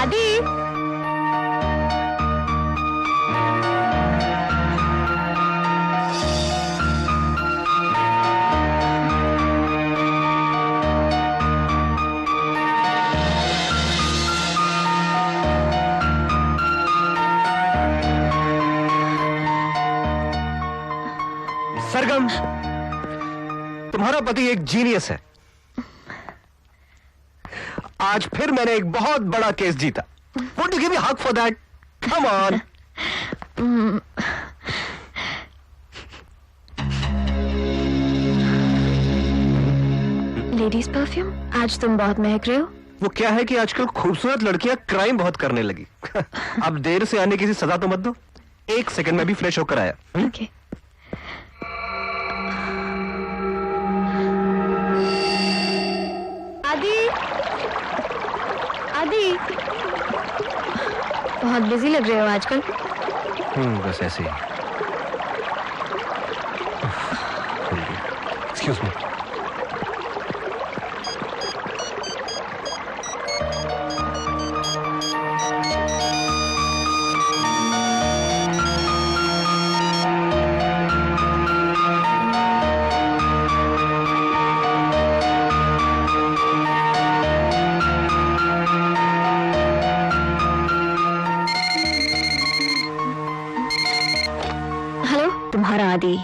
आदि सरगम तुम्हारा पति एक जीनियस है आज फिर मैंने एक बहुत बड़ा केस जीता Won't you give me a hug for that? Come on. Ladies perfume आज तुम बहुत महक रहे हो। वो क्या है कि आजकल खूबसूरत लड़कियां क्राइम बहुत करने लगी अब देर से आने की सजा तो मत दो 1 सेकंड में भी फ्रेश होकर आया। ओके आदि आदि बहुत बिजी लग रहे हो आजकल। बस ऐसे ही। Excuse me. तुम्हारा आदि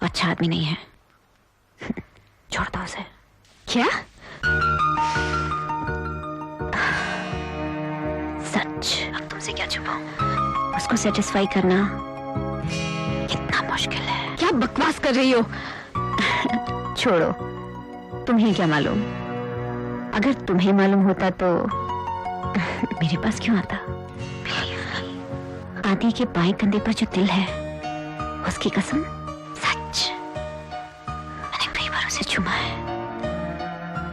अच्छा आदमी नहीं है छोड़ दो उसे। क्या? सच अब तुमसे क्या छुपाऊं? उसको सेटिस्फाई करना इतना मुश्किल है। क्या बकवास कर रही हो? छोड़ो, तुम्हें क्या मालूम। अगर तुम्हें मालूम होता तो मेरे पास क्यों आता। आदि के बाएं कंधे पर जो दिल है, उसकी कसम, सच, मैंने कई बार उसे चुमा है।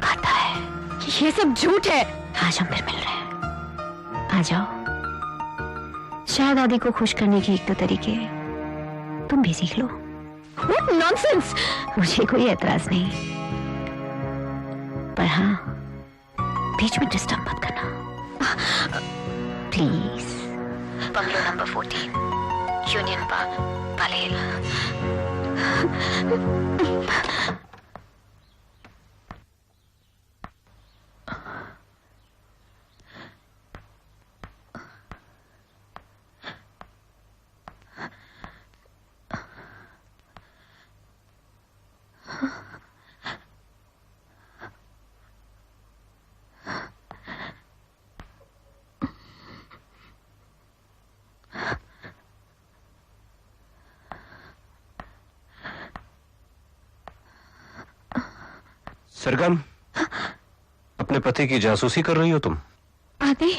आता है। ये सब झूठ है। आज हम फिर मिल रहे हैं। आ जाओ। शायद आदि को खुश करने के एक दो तरीके तुम भी सीख लो। What nonsense! मुझे कोई एतराज नहीं, पर हाँ, बीच में डिस्टर्ब मत करना please. Bungalow number 14, union park, Palel. Sargam, अपने पति की जासूसी कर रही हो तुम? आदि,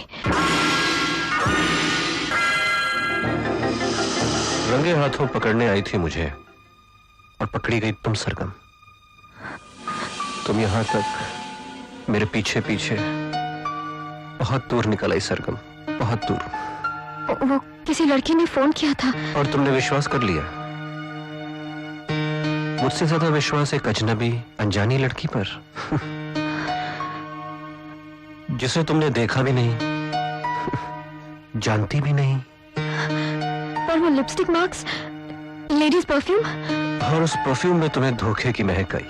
रंगे हाथों पकड़ने आई थी मुझे और पकड़ी गई तुम सरगम। तुम यहां तक मेरे पीछे पीछे बहुत दूर निकल आई सरगम, बहुत दूर। वो किसी लड़की ने फोन किया था और तुमने विश्वास कर लिया। मुझसे ज्यादा विश्वास एक अजनबी अनजानी लड़की पर जिसे तुमने देखा भी नहीं, जानती भी नहीं। पर वो लिपस्टिक मार्क्स, लेडीज परफ्यूम, और उस परफ्यूम में तुम्हें धोखे की महक आई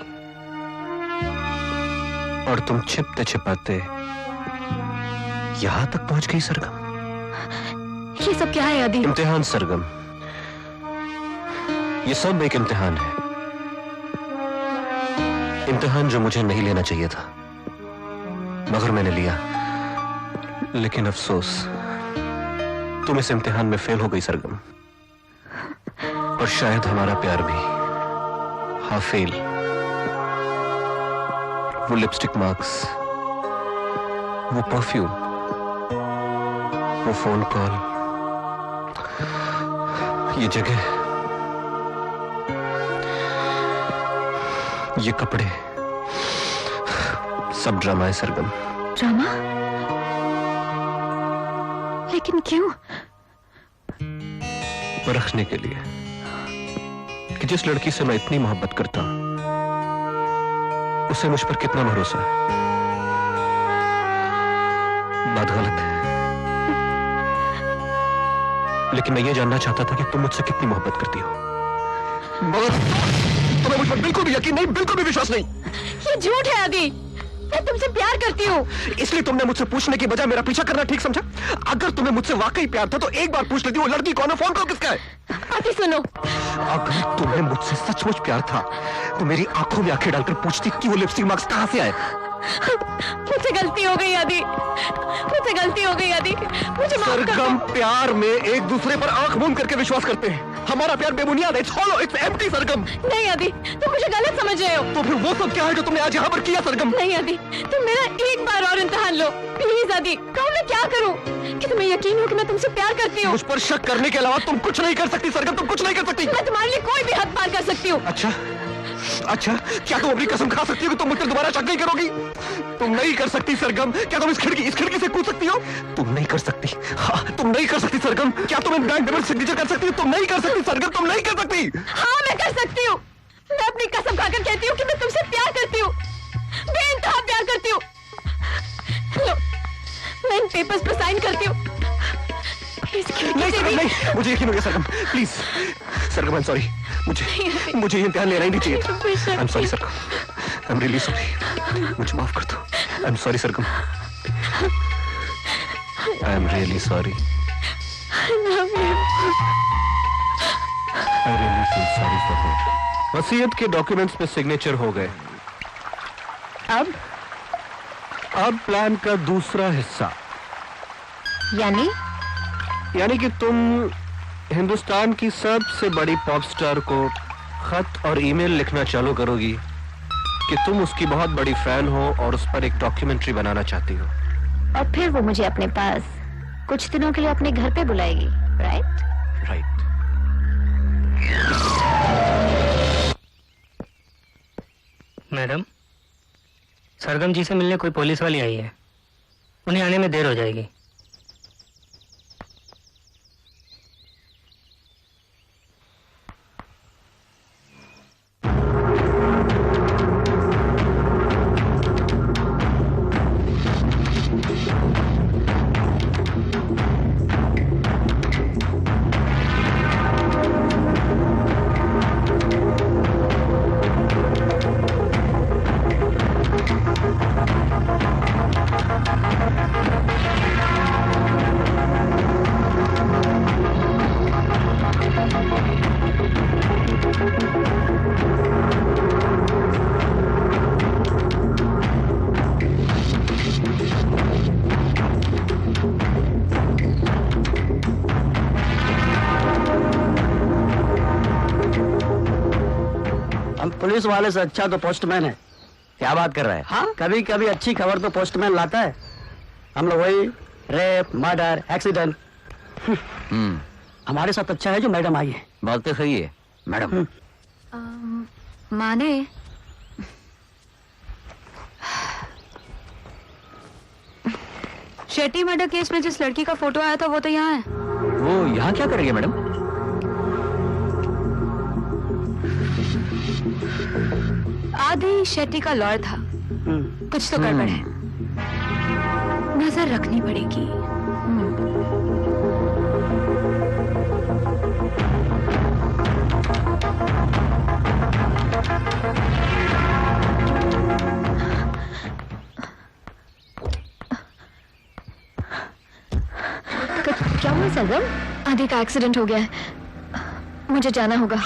और तुम छिपते छिपाते यहां तक पहुंच गई सरगम। ये सब क्या है आदि? इम्तिहान सरगम, ये सब एक इम्तिहान है। इम्तिहान जो मुझे नहीं लेना चाहिए था, मगर मैंने लिया। लेकिन अफसोस, तुम इस इम्तिहान में फेल हो गई सरगम। और शायद हमारा प्यार भी हाँ फेल। वो लिपस्टिक मार्क्स, वो परफ्यूम, वो फोन कॉल, ये जगह, ये कपड़े, सब ड्रामा है सरगम। ड्रामा? लेकिन क्यों? परखने के लिए कि जिस लड़की से मैं इतनी मोहब्बत करता हूं, उसे मुझ पर कितना भरोसा है। बात गलत है, लेकिन मैं ये जानना चाहता था कि तुम मुझसे कितनी मोहब्बत करती हो। तुम्हें मुझ पर बिल्कुल भी यकीन नहीं, बिल्कुल भी विश्वास नहीं। ये झूठ है आदि। मैं तुमसे प्यार करती हूँ। इसलिए तुमने मुझसे पूछने की बजाय मेरा पीछा करना ठीक समझा? अगर तुम्हें मुझसे वाकई प्यार था तो एक बार पूछ लेती वो लड़की कौन है, फोन कॉल किसका है। आदि सुनो, अगर तुम्हें मुझसे सचमुच प्यार था तो मेरी आंखों में आंखें डालकर पूछती कि वो लिपस्टिक मार्क्स कहां से आए। मुझसे गलती हो गई आदि, मुझसे गलती हो गई आदि, मुझे माफ कर दो। सरगम, प्यार में एक दूसरे पर आंख मूंद करके विश्वास करते हैं। हमारा प्यार बेबुनियाद है, छोड़ो, इट्स एम्प्टी सरगम। नहीं आदि, तुम मुझे गलत समझ रहे हो। तो फिर वो सब क्या है जो तुमने आज यहाँ पर किया सरगम? नहीं आदि, तुम मेरा एक बार और इम्तिहान लो प्लीज आदि। कहो मैं क्या करूं कि तुम्हें यकीन हो कि मैं तुमसे प्यार करती हूँ। मुझ पर शक करने के अलावा तुम कुछ नहीं कर सकती सरगम, तुम कुछ नहीं कर सकती। मैं तुम्हारे लिए कोई भी हद पार कर सकती हूँ। अच्छा अच्छा, क्या तुम अपनी कसम खा सकती हो कि तुम मुझ पर दोबारा शक नहीं करोगी? तुम नहीं कर सकती सरगम। क्या तुम इस खिड़की से कूद सकती हो? तुम नहीं कर सकती। हाँ, तुम नहीं कर सकती सरगम। क्या तुम इन बैंक डेबिट सिग्नेचर कर सकती हो? तुम नहीं कर सकती सरगम, तुम नहीं कर सकती। हाँ मैं कर सकती हूँ। मैं अपनी कसम खाकर कहती हूँ कि मैं तुमसे प्यार करती हूँ, बेइंतहा प्यार करती हूँ। लो, मैं इन पेपर्स पर साइन करती हूँ। नहीं सरगम, नहीं, मुझे यकीन हो गया Sargam, please Sargam, I am sorry. मुझे ये इम्तिहान लेना ही नहीं चाहिए। I am sorry Sargam, I am really sorry. मुझे माफ कर दो। I am sorry Sargam, I am really sorry. I really feel sorry for her. वसीयत के डॉक्यूमेंट्स पे सिग्नेचर हो गए। अब प्लान का दूसरा हिस्सा, यानी यानी कि तुम हिंदुस्तान की सबसे बड़ी पॉप स्टार को खत और ईमेल लिखना चालू करोगी कि तुम उसकी बहुत बड़ी फैन हो और उस पर एक डॉक्यूमेंट्री बनाना चाहती हो। और फिर वो मुझे अपने पास कुछ दिनों के लिए अपने घर पे बुलाएगी, राइट? राइट। मैडम, सरगम जी से मिलने कोई पुलिस वाली आई है, उन्हें आने में देर हो जाएगी। पुलिस वाले से अच्छा तो पोस्टमैन है। क्या बात कर रहा है? हाँ, कभी कभी अच्छी खबर तो पोस्टमैन लाता है। हम लोग वही रेप, मर्डर, एक्सीडेंट। हमारे साथ अच्छा है जो मैडम आई है। बात तो सही है मैडम। माने शेट्टी मर्डर केस में जिस लड़की का फोटो आया था वो तो यहाँ है। वो यहाँ क्या करेंगे मैडम? आदि शेट्टी का लॉयर था। कुछ तो गड़बड़ है, नजर रखनी पड़ेगी। क्या हुआ सरगम? आदि का एक्सीडेंट हो गया है, मुझे जाना होगा।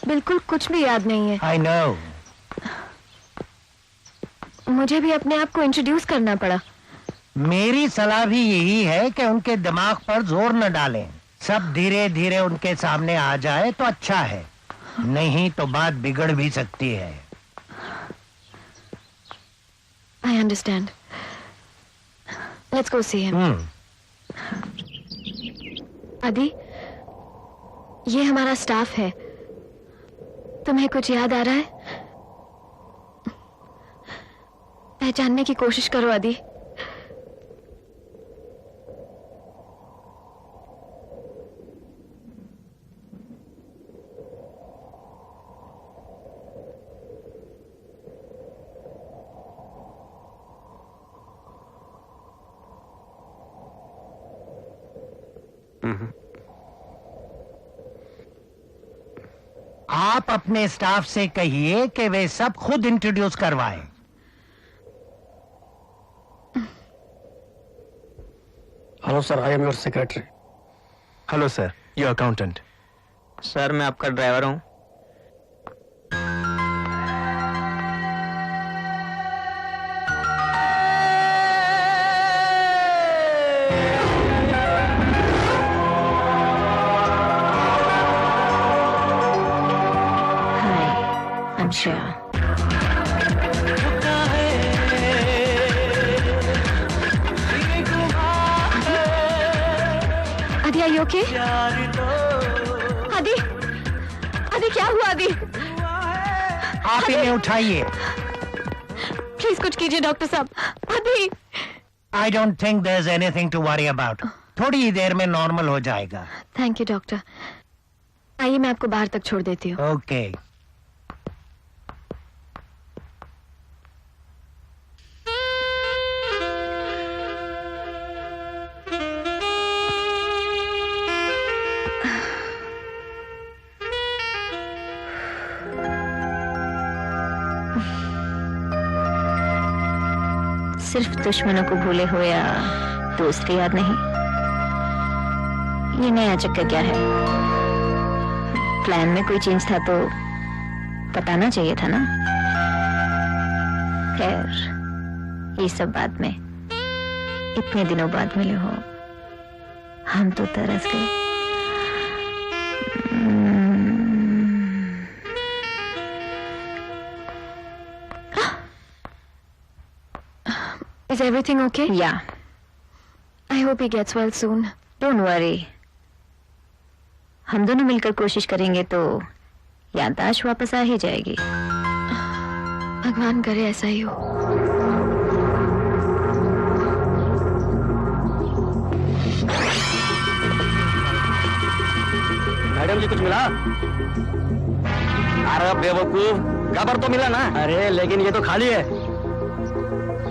बिल्कुल कुछ भी याद नहीं है। I know. मुझे भी अपने आप को इंट्रोड्यूस करना पड़ा। मेरी सलाह भी यही है कि उनके दिमाग पर जोर न डालें, सब धीरे धीरे उनके सामने आ जाए तो अच्छा है, नहीं तो बात बिगड़ भी सकती है। I understand. Let's go see him. आदि, ये हमारा स्टाफ है। तुम्हें कुछ याद आ रहा है? पहचानने की कोशिश करो आदि। आप अपने स्टाफ से कहिए कि वे सब खुद इंट्रोड्यूस करवाएं। Hello sir, I am your secretary. Hello sir, your accountant. Sir, मैं आपका ड्राइवर हूँ। I'm sure. आदि, are you okay? आदि, आदि क्या हुआ आदि? आप इन्हें उठाइए। प्लीज कुछ कीजिए डॉक्टर साहब। आदि, I don't think there's anything to worry about. थोड़ी ही देर में नॉर्मल हो जाएगा। Thank you doctor. आइए मैं आपको बाहर तक छोड़ देती हूँ। ओके। सिर्फ दुश्मनों को भूले हो या दोस्त की याद नहीं? ये नया चक्कर क्या है? प्लान में कोई चेंज था तो बताना चाहिए था ना। खैर ये सब बाद में, इतने दिनों बाद मिले हो, हम तो तरस गए। Is everything okay? Yeah. I hope he gets well soon. Don't worry. हम दोनों मिलकर कोशिश करेंगे तो याददाश्त वापस आ ही जाएगी। भगवान करे ऐसा ही हो। मैडम जी कुछ मिला? अरे बेवकूफ, खबर तो मिला ना। अरे लेकिन ये तो खाली है।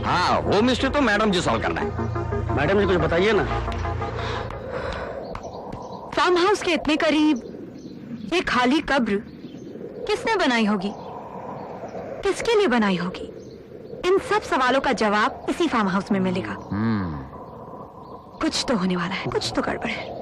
हाँ, वो मिस्ट्री तो मैडम जी सॉल्व करना है। मैडम जी कुछ बताइए ना। फार्म हाउस के इतने करीब ये खाली कब्र किसने बनाई होगी? किसके लिए बनाई होगी? इन सब सवालों का जवाब इसी फार्म हाउस में मिलेगा। कुछ तो होने वाला है, कुछ तो गड़बड़ है।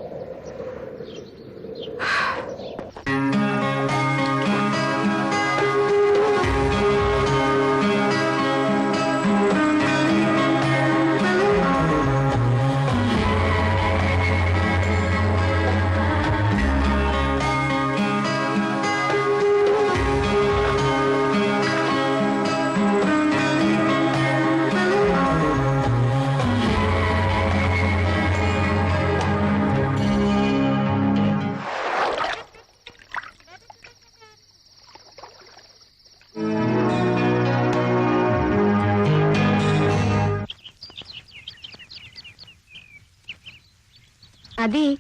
आदि,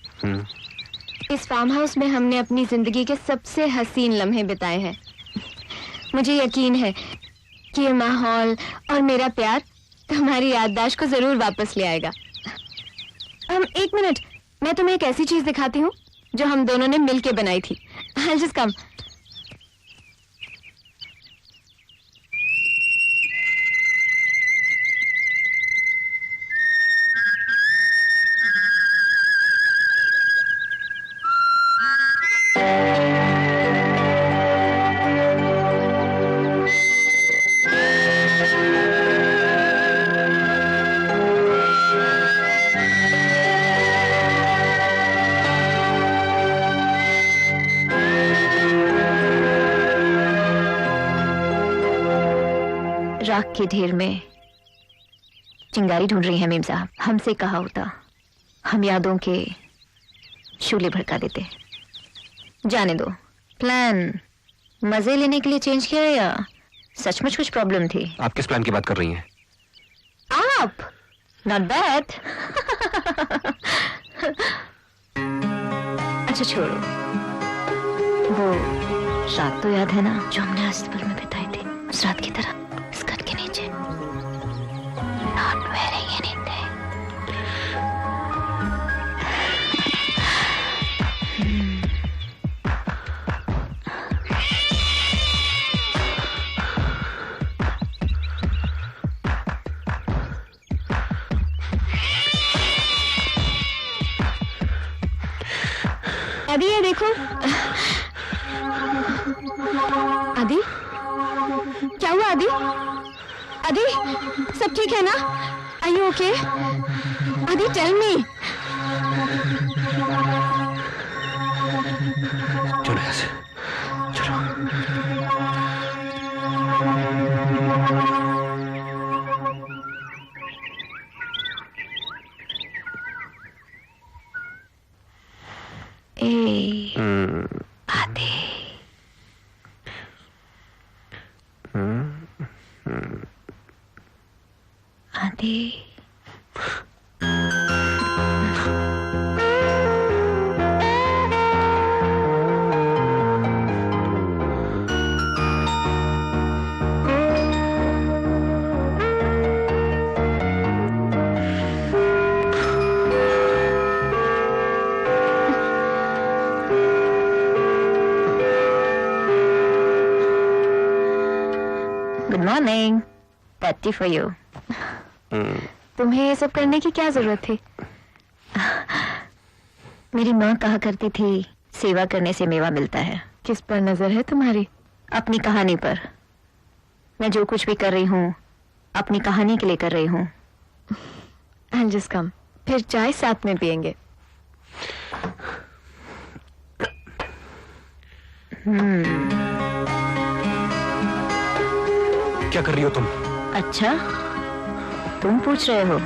इस फार्म हाउस में हमने अपनी जिंदगी के सबसे हसीन लम्हे बिताए हैं। मुझे यकीन है कि ये माहौल और मेरा प्यार तुम्हारी याददाश्त को जरूर वापस ले आएगा। एक मिनट, मैं तुम्हें एक ऐसी चीज दिखाती हूँ जो हम दोनों ने मिलके बनाई थी। I'll just come. राख के ढेर में चिंगारी ढूंढ रही है मीम साहब। हमसे कहा होता हम यादों के शूले भड़का देते। जाने दो, प्लान मजे लेने के लिए चेंज किया या सचमुच कुछ प्रॉब्लम थी? आप किस प्लान की बात कर रही हैं? आप? Not bad. अच्छा छोड़ो, वो रात तो याद है ना जो हमने अस्तबल में बिताई थी? उस रात की तरह स्कर्ट के नीचे नॉट वेयरिंग एनीथिंग। आदि ये देखो। आदि क्या हुआ? आदि आदि सब ठीक है ना? Are you okay? Adi tell me. चलो यहाँ से, चलो। आदि आदि Good morning. That tea for you. तुम्हें ये सब करने की क्या जरूरत थी? मेरी माँ कहा करती थी सेवा करने से मेवा मिलता है। किस पर नजर है तुम्हारी? अपनी कहानी पर। मैं जो कुछ भी कर रही हूँ अपनी कहानी के लिए कर रही हूँ। I'll just come. फिर चाय साथ में पियेंगे। क्या कर रही हो तुम? अच्छा, तुम पूछ रहे हो?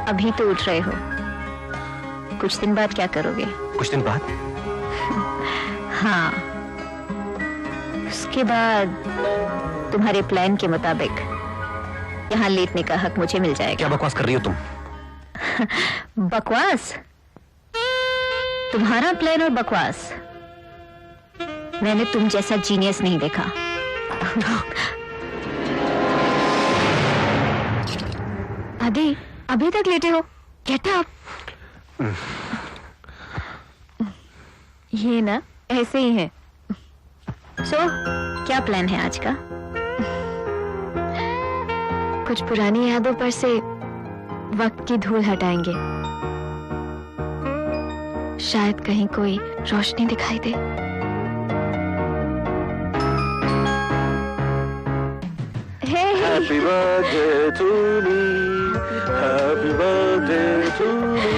अभी तो उठ रहे हो, कुछ दिन बाद क्या करोगे? कुछ दिन बाद? हाँ, उसके बाद तुम्हारे प्लान के मुताबिक यहाँ लेटने का हक मुझे मिल जाएगा। क्या बकवास कर रही हो तुम? बकवास? तुम्हारा प्लान और बकवास? मैंने तुम जैसा जीनियस नहीं देखा। आदि, अभी तक लेटे हो? Get up. ये ना ऐसे ही है। क्या प्लान है आज का? कुछ पुरानी यादों पर से वक्त की धूल हटाएंगे। शायद कहीं कोई रोशनी दिखाई दे। Happy birthday to me. Happy birthday to me.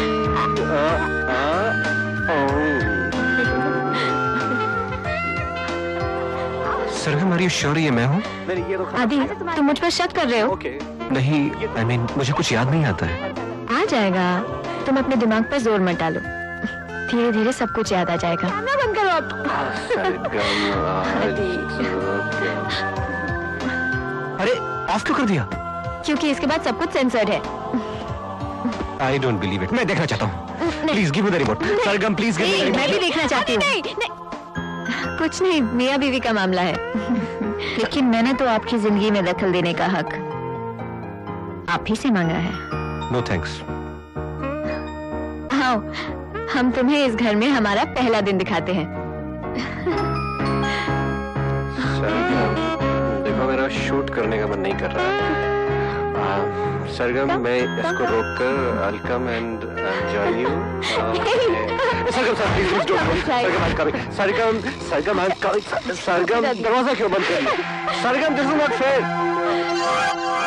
Sargam, are you sure ये मैं हूँ? आदि, तुम मुझ पर शक कर रहे हो? नहीं, I mean, मुझे कुछ याद नहीं आता है। आ जाएगा। तुम अपने दिमाग पर जोर मत डालो, धीरे धीरे सब कुछ याद आ जाएगा। बंद करो आप। अरे ऑफ क्यों कर दिया? क्योंकि इसके बाद सब कुछ सेंसर्ड है। I don't believe it. मैं देखना चाहता हूँ। Please give me the remote. Sargam, please give me the remote. मैं भी देखना चाहती हूँ। कुछ नहीं, मियाँ बीवी का मामला है। लेकिन मैंने तो आपकी जिंदगी में दखल देने का हक आप ही से मांगा है। No thanks. आओ, हम तुम्हें इस घर में हमारा पहला दिन दिखाते हैं। देखो, मेरा शूट करने का मन नहीं कर रहा है। सरगम, मैं इसको रोककर I'll come and join you. Sargam, please don't. Sargam, I'm coming. Sargam, I'm coming. सरगम, दरवाजा क्यों बंद कर लिया? सरगम, this is not fair.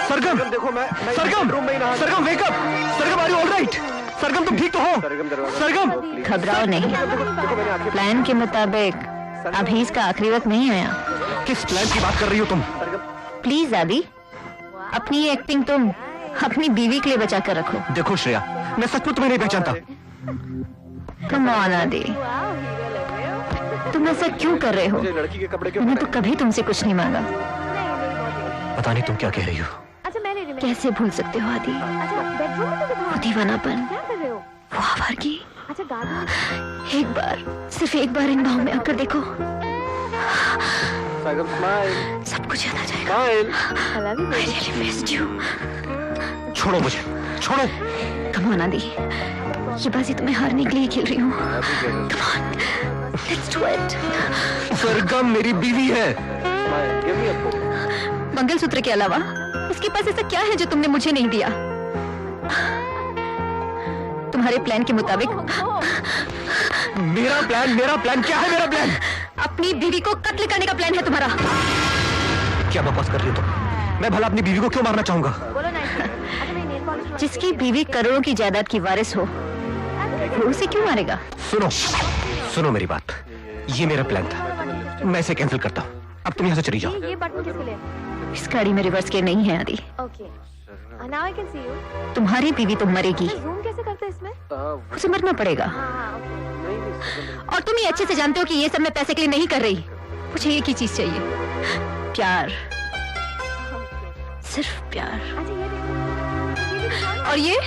सरगम, देखो मैं सरगम, सरगम, wake up. Sargam, are you all right? सरगम, तुम ठीक तो हो? सरगम, घबराओ नहीं। प्लान के मुताबिक अभी इसका आखिरी वक्त नहीं आया। किस प्लान की बात कर रही हो तुम? प्लीज आदि, अपनी एक्टिंग तुम अपनी बीवी के लिए बचा कर रखो। देखो श्रेया, मैं सचमुच तुम्हें नहीं पहचानता। कम ऑन आदि, तुम ऐसा क्यों कर रहे हो? मैंने तो कभी तुमसे कुछ नहीं मांगा। पता नहीं तुम क्या कह रही हो। कैसे भूल सकते हो आदि? वो दीवानापन, वो आवारगी। एक बार, सिर्फ एक बार इन बाहों में आकर देखो, सब कुछ याद आ जाएगा। I really missed you. छोड़ो मुझे, छोड़ो। Come on आदि, ये बाजी तुम्हें हारने के लिए खेल रही हूँ। Come on, let's do it. सरगम मेरी बीवी है। मंगलसूत्र के अलावा उसके पास ऐसा क्या है जो तुमने मुझे नहीं दिया? तुम्हारे प्लान के मुताबिक। मेरा प्लान क्या है? मेरा प्लान अपनी बीवी को कत्ल करने का प्लान है तुम्हारा। क्या बकवास कर रही हो तुम? मैं भला अपनी बीवी को क्यों मारना चाहूंगा? जिसकी बीवी करोड़ों की जायदाद की वारिस हो, वो उसे क्यों मारेगा? सुनो मेरी बात। ये मेरा प्लान था, मैं इसे कैंसिल करता हूँ। अब तुम यहाँ से चली जाओ। इस गाड़ी में रिवर्स गियर नहीं है आदि। तुम्हारी बीवी तो मरेगी, उसे मरना पड़ेगा। और तुम ये अच्छे से जानते हो कि ये सब मैं पैसे के लिए नहीं कर रही। मुझे एक ही चीज चाहिए, प्यार, सिर्फ प्यार। और ये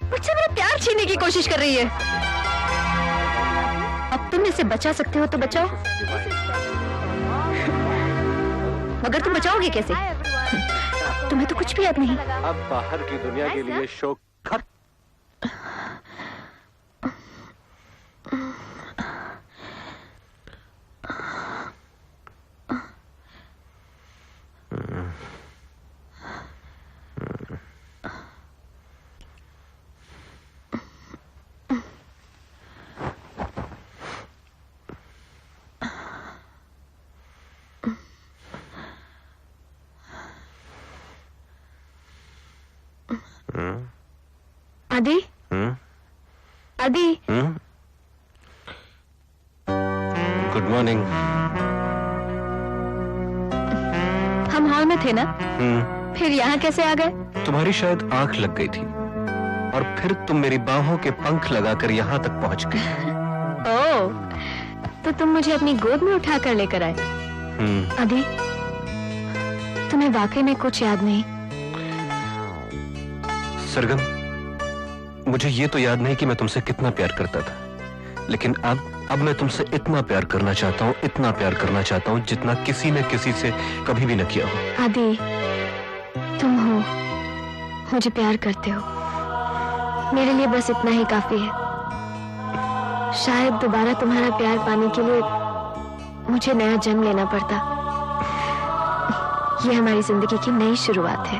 मुझसे मेरा प्यार छीनने की कोशिश कर रही है। अब तुम इसे बचा सकते हो तो बचाओ, मगर तुम बचाओगे कैसे? तुम्हें तो कुछ भी याद नहीं। अब बाहर की दुनिया के लिए शौक खत्म। आदि, आदि। Good morning. हम हॉल में थे ना, फिर यहाँ कैसे आ गए? तुम्हारी शायद आंख लग गई थी और फिर तुम मेरी बाहों के पंख लगाकर यहाँ तक पहुंच गई। ओह, तो तुम मुझे अपनी गोद में उठाकर लेकर आए। आदि, तुम्हें वाकई में कुछ याद नहीं? सरगम, मुझे ये तो याद नहीं कि मैं तुमसे कितना प्यार करता था, लेकिन अब मैं तुमसे इतना प्यार करना चाहता हूँ, इतना प्यार करना चाहता हूँ जितना किसी ने किसी से कभी भी न किया हो। आदि, तुम हो, मुझे प्यार करते हो, मेरे लिए बस इतना ही काफी है। शायद दोबारा तुम्हारा प्यार पाने के लिए मुझे नया जन्म लेना पड़ता। ये हमारी जिंदगी की नई शुरुआत है।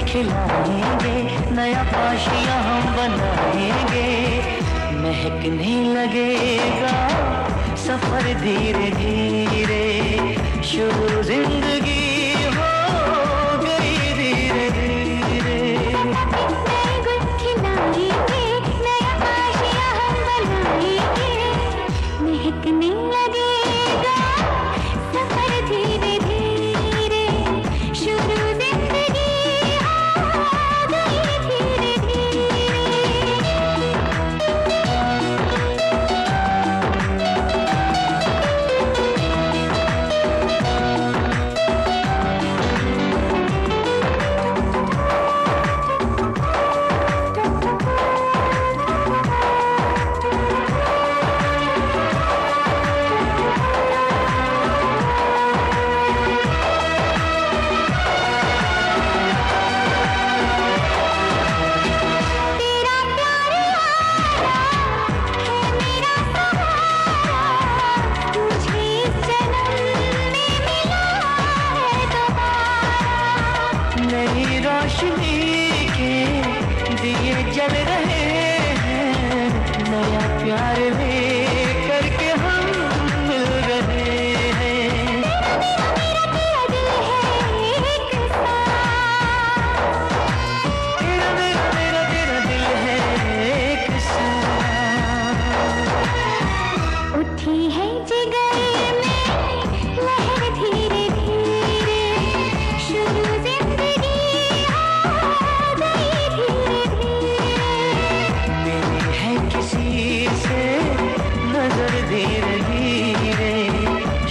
खिलाएंगे, नया पाशिया हम बनाएंगे, महकने लगेगा सफर धीरे धीरे, शुरू जिंदगी हो गई धीरे धीरे। गुल खिलाएंगे, नया पाशिया हम बनाएंगे, महकने लगेगा सफर धीरे धीरे,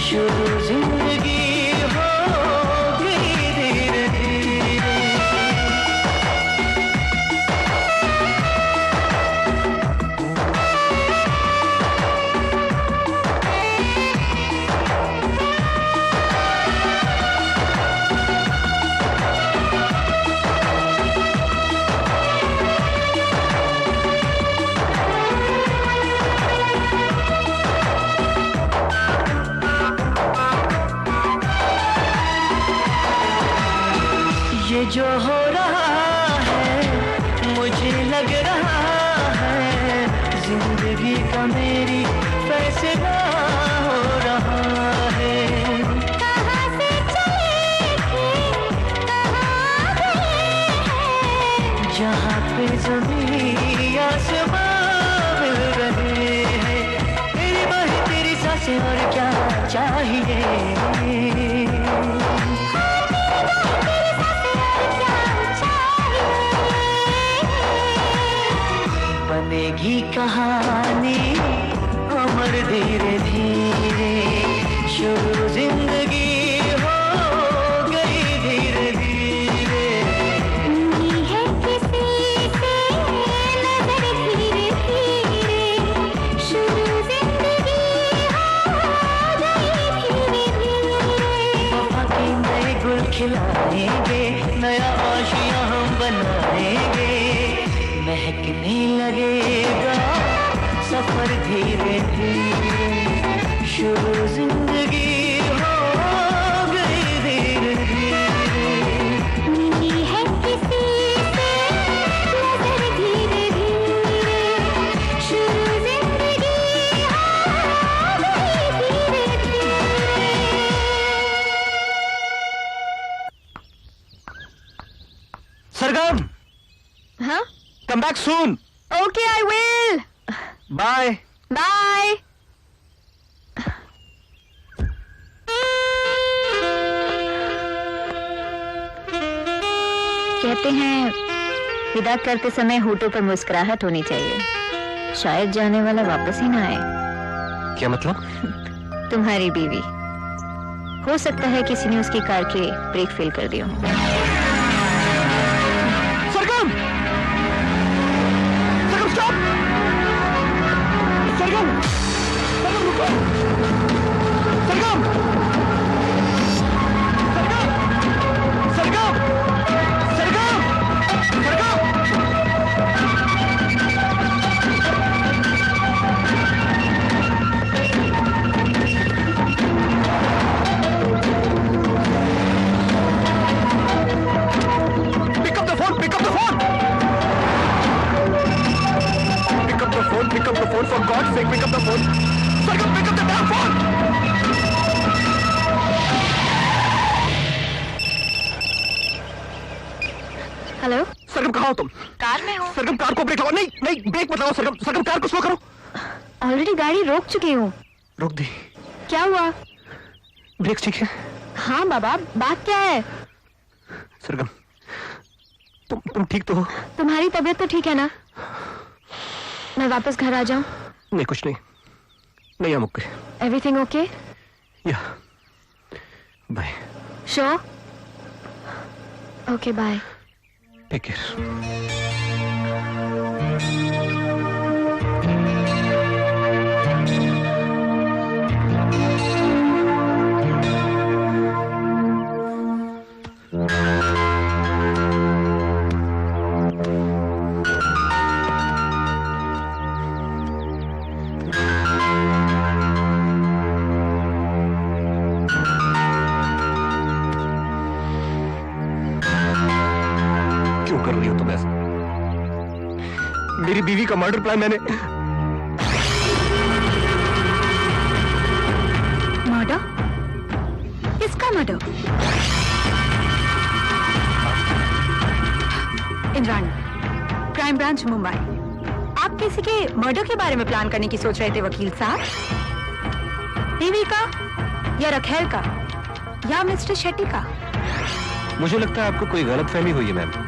शुरू जो हो रहा है मुझे लग रहा है जिंदगी का मेरी फैसला हो रहा है। कहाँ से चले थे कहाँ गए हैं, जहाँ पे जमीन आसमां मिल रहे हैं, मेरी बहती से और क्या चाहिए। बनेगी कहानी अमर धीरे धीरे, शुरू जिंदगी हो गई धीरे धीरे। मिली है किसी से नजर धीरे धीरे, शुरू जिंदगी हो गई धीरे धीरे। वफा के नए गुल खिलाएंगे, नया आशियां हम बनाएंगे, महकने लगेगा सफर धीरे धीरे, शुरू जिंदगी हो गई धीरे धीरे। मिली है किसी से नजर धीरे धीरे, शुरू जिंदगी हो गई धीरे धीरे। सरगम, हाँ? come back soon. Okay, I will. Bye. Bye. कहते हैं विदा करते समय होठों पर मुस्कुराहट होनी चाहिए, शायद जाने वाला वापस ही ना आए। क्या मतलब? तुम्हारी बीवी, हो सकता है किसी ने उसकी कार के ब्रेक फेल कर दिया हो। सरगम! सरगम स्टॉप! सरगम! सरगम रुको! सरगम! सरगम! सरगम! सरगम! सरगम! Pick up the phone! Pick up the phone! Pick up the phone! Pick up the phone! For God's sake, pick up the phone! Sargam, pick up the damn phone! Hello, Sargam कहाँ हो तुम? Car में हूँ। सरगम car को break लगाओ। नहीं नहीं, break मत लगाओ सरगम। सरगम कार को स्लो करो। ऑलरेडी गाड़ी रोक चुकी हूँ। रोक दी। क्या हुआ? ब्रेक ठीक है? हाँ बाबा, बात क्या है? सरगम, तुम ठीक तो हो? तुम्हारी तबीयत तो ठीक है ना? मैं वापस घर आ जाऊँ? नहीं, कुछ नहीं। नहीं, हम okay. Everything okay? Yeah, bye. Sure? Okay, bye. Take care. क्यों कर रही हो तुम ऐसा? मेरी बीवी का मर्डर प्लान मैंने... मर्डर? किसका murder? Indrani, crime branch Mumbai. आप किसी के मर्डर के बारे में प्लान करने की सोच रहे थे वकील साहब? बीवी का या रखेल का या मिस्टर शेट्टी का? मुझे लगता है आपको कोई गलतफहमी हुई है मैम।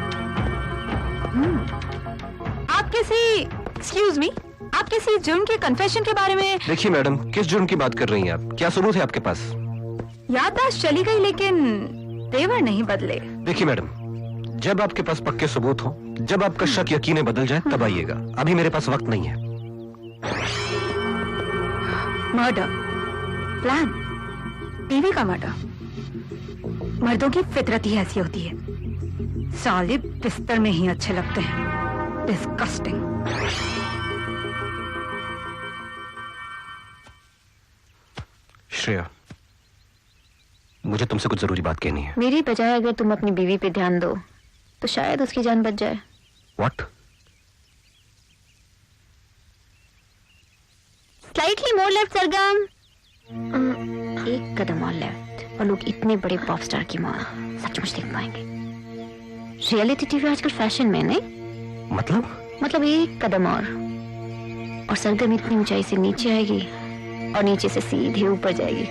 आप किसी एक्सक्यूज मी, आप किसी जुर्म के कन्फेशन के बारे में... देखिए मैडम, किस जुर्म की बात कर रही हैं आप? क्या सबूत है आपके पास? याददाश्त चली गई लेकिन तेवर नहीं बदले। देखिए मैडम, जब आपके पास पक्के सबूत हो, जब आपका शक यकीन बदल जाए तब आइएगा। अभी मेरे पास वक्त नहीं है। मर्डर प्लान, बीवी का मर्डर। मर्दों की फितरत ही ऐसी होती है, साले बिस्तर में ही अच्छे लगते हैं। डिस्गस्टिंग। श्रेया, मुझे तुमसे कुछ जरूरी बात कहनी है। मेरी बजाय अगर तुम अपनी बीवी पे ध्यान दो तो शायद उसकी जान बच जाए। What? स्लाइटली मोर लेफ्ट सरगम। एक कदम और लेफ्ट और लोग इतने बड़े पॉप स्टार की मौत सचमुच देख पाएंगे। रियलिटी टीवी आजकल फैशन में नहीं। मतलब एक कदम और सरगम इतनी ऊंचाई से नीचे आएगी और नीचे से सीधे ऊपर जाएगी।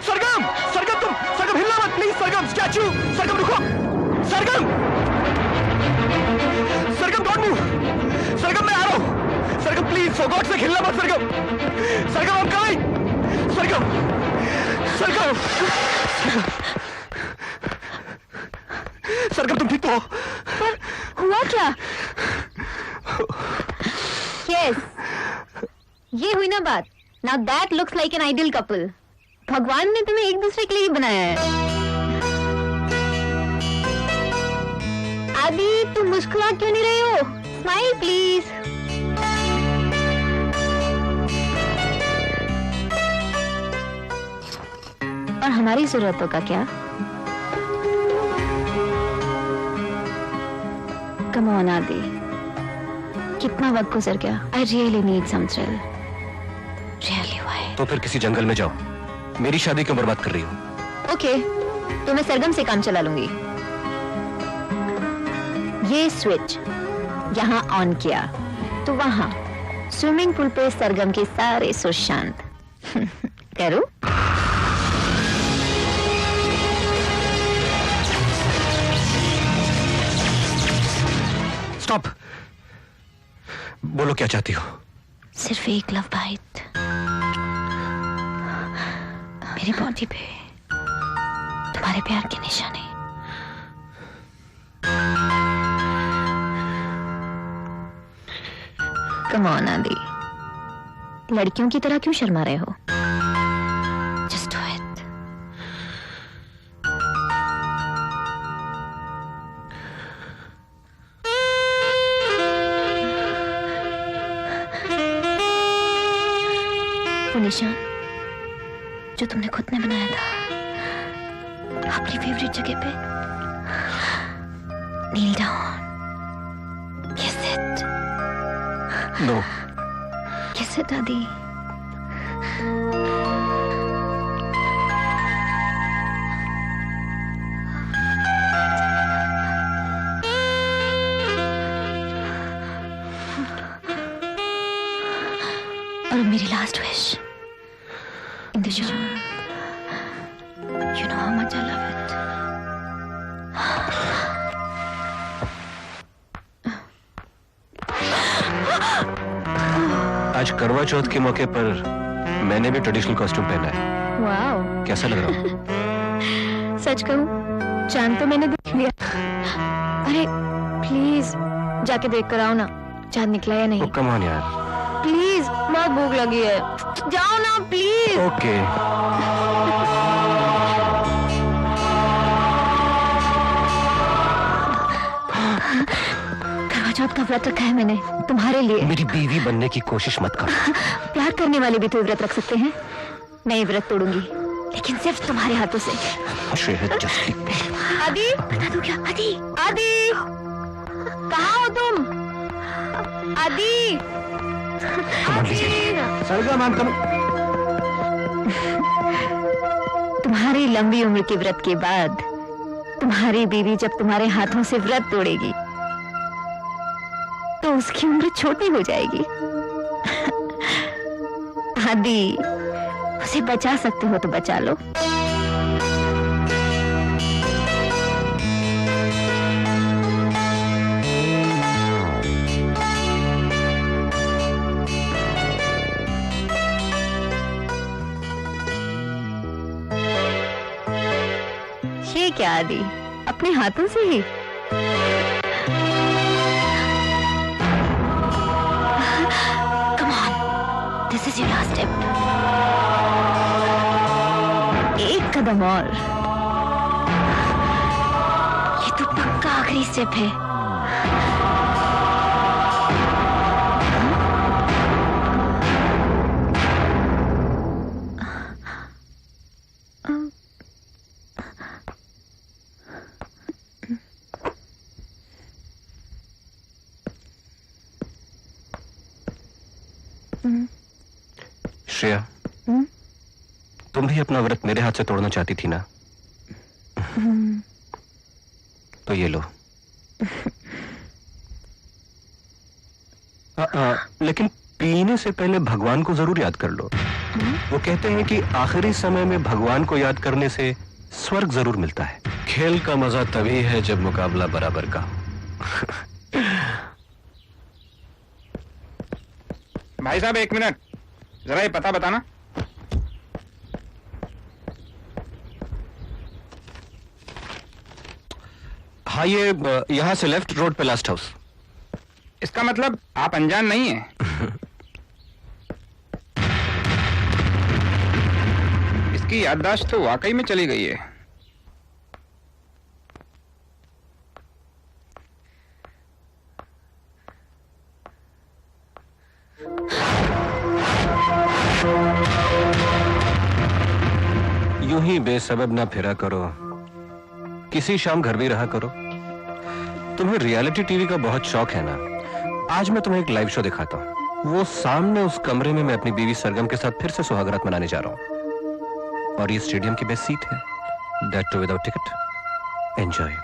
सरगम, सरगम सरगम हिलना मत प्लीज। सरगम स्टैचू, सरगम रुको। सरगम, सरगम डोंट मूव। सरगम मैं आ रहा हूं। सरगम प्लीज फॉर गॉड से हिलना मत। सरगम, सरगम आई एम कमिंग। सरगम, सरगम, सरगम तुम ठीक तो हो? पर हुआ क्या? यस, ये हुई ना बात। Now that looks like an ideal couple. भगवान ने तुम्हें एक दूसरे के लिए बनाया है। आदि तुम मुस्कुरा क्यों नहीं रही हो? Smile please. और हमारी जरूरतों का क्या? कम ऑन आदि, कितना वक्त गुजर गया। I really need some thrill. Really why? तो फिर किसी जंगल में जाओ। मेरी शादी क्यों बर्बाद कर रही हो? ओके, तो मैं सरगम से काम चला लूंगी। ये स्विच यहाँ ऑन किया तो वहां स्विमिंग पूल पे सरगम के सारे सुर शांत। करूं? स्टॉप। बोलो क्या चाहती हो? सिर्फ एक लव बाइट मेरी बॉडी पे, तुम्हारे प्यार की निशानी। कम ऑन आदि, लड़कियों की तरह क्यों शर्मा रहे हो? Just do it. वो निशान जो तुमने खुद ने बनाया था अपनी फेवरेट जगह पे। नील डाउन, किस इट। नो। किस इट आदि। और मेरी last wish in the jar. You know how much I love it. आज करवा चौथ के मौके पर मैंने भी ट्रेडिशनल कॉस्ट्यूम पहना है। वाओ, कैसा लग रहा हूँ? सच कहूँ चांद तो मैंने देख लिया। अरे प्लीज जाके देख कर आओ ना, चांद निकला या नहीं। कम ऑन यार, प्लीज, बहुत भूख लगी है। जाओ ना प्लीज। ओके। करवा चौथ का व्रत रखा है मैंने तुम्हारे लिए। मेरी बीवी बनने की कोशिश मत करो। प्यार करने वाले भी तो व्रत रख सकते हैं। मैं ये व्रत तोड़ूंगी, लेकिन सिर्फ तुम्हारे हाथों से। आदि, बता दो क्या? आदि, आदि, कहाँ हो तुम? आदि, तुम्हारी लंबी उम्र के व्रत के बाद तुम्हारी बीवी जब तुम्हारे हाथों से व्रत तोड़ेगी तो उसकी उम्र छोटी हो जाएगी। आदि, उसे बचा सकते हो तो बचा लो। ये क्या आदि, अपने हाथों से ही? Come on, this is your last step. एक कदम और। ये तो पक्का आखिरी स्टेप है। श्रेया, तुम भी अपना व्रत मेरे हाथ से तोड़ना चाहती थी ना? तो ये लो। लेकिन पीने से पहले भगवान को जरूर याद कर लो। वो कहते हैं कि आखिरी समय में भगवान को याद करने से स्वर्ग जरूर मिलता है। खेल का मजा तभी है जब मुकाबला बराबर का हो। भाई साहब 1 मिनट, जरा ये पता बताना। हाँ, ये यहाँ से लेफ्ट रोड पे लास्ट हाउस। इसका मतलब आप अनजान नहीं है। इसकी याददाश्त तो वाकई में चली गई है। यूं ही बेसबब ना फिरा करो, किसी शाम घर भी रहा करो। तुम्हें रियलिटी टीवी का बहुत शौक है ना? आज मैं तुम्हें एक लाइव शो दिखाता हूँ। वो सामने उस कमरे में मैं अपनी बीवी सरगम के साथ फिर से सुहागरात मनाने जा रहा हूँ, और ये स्टेडियम की बेस्ट सीट है, that too without ticket. Enjoy.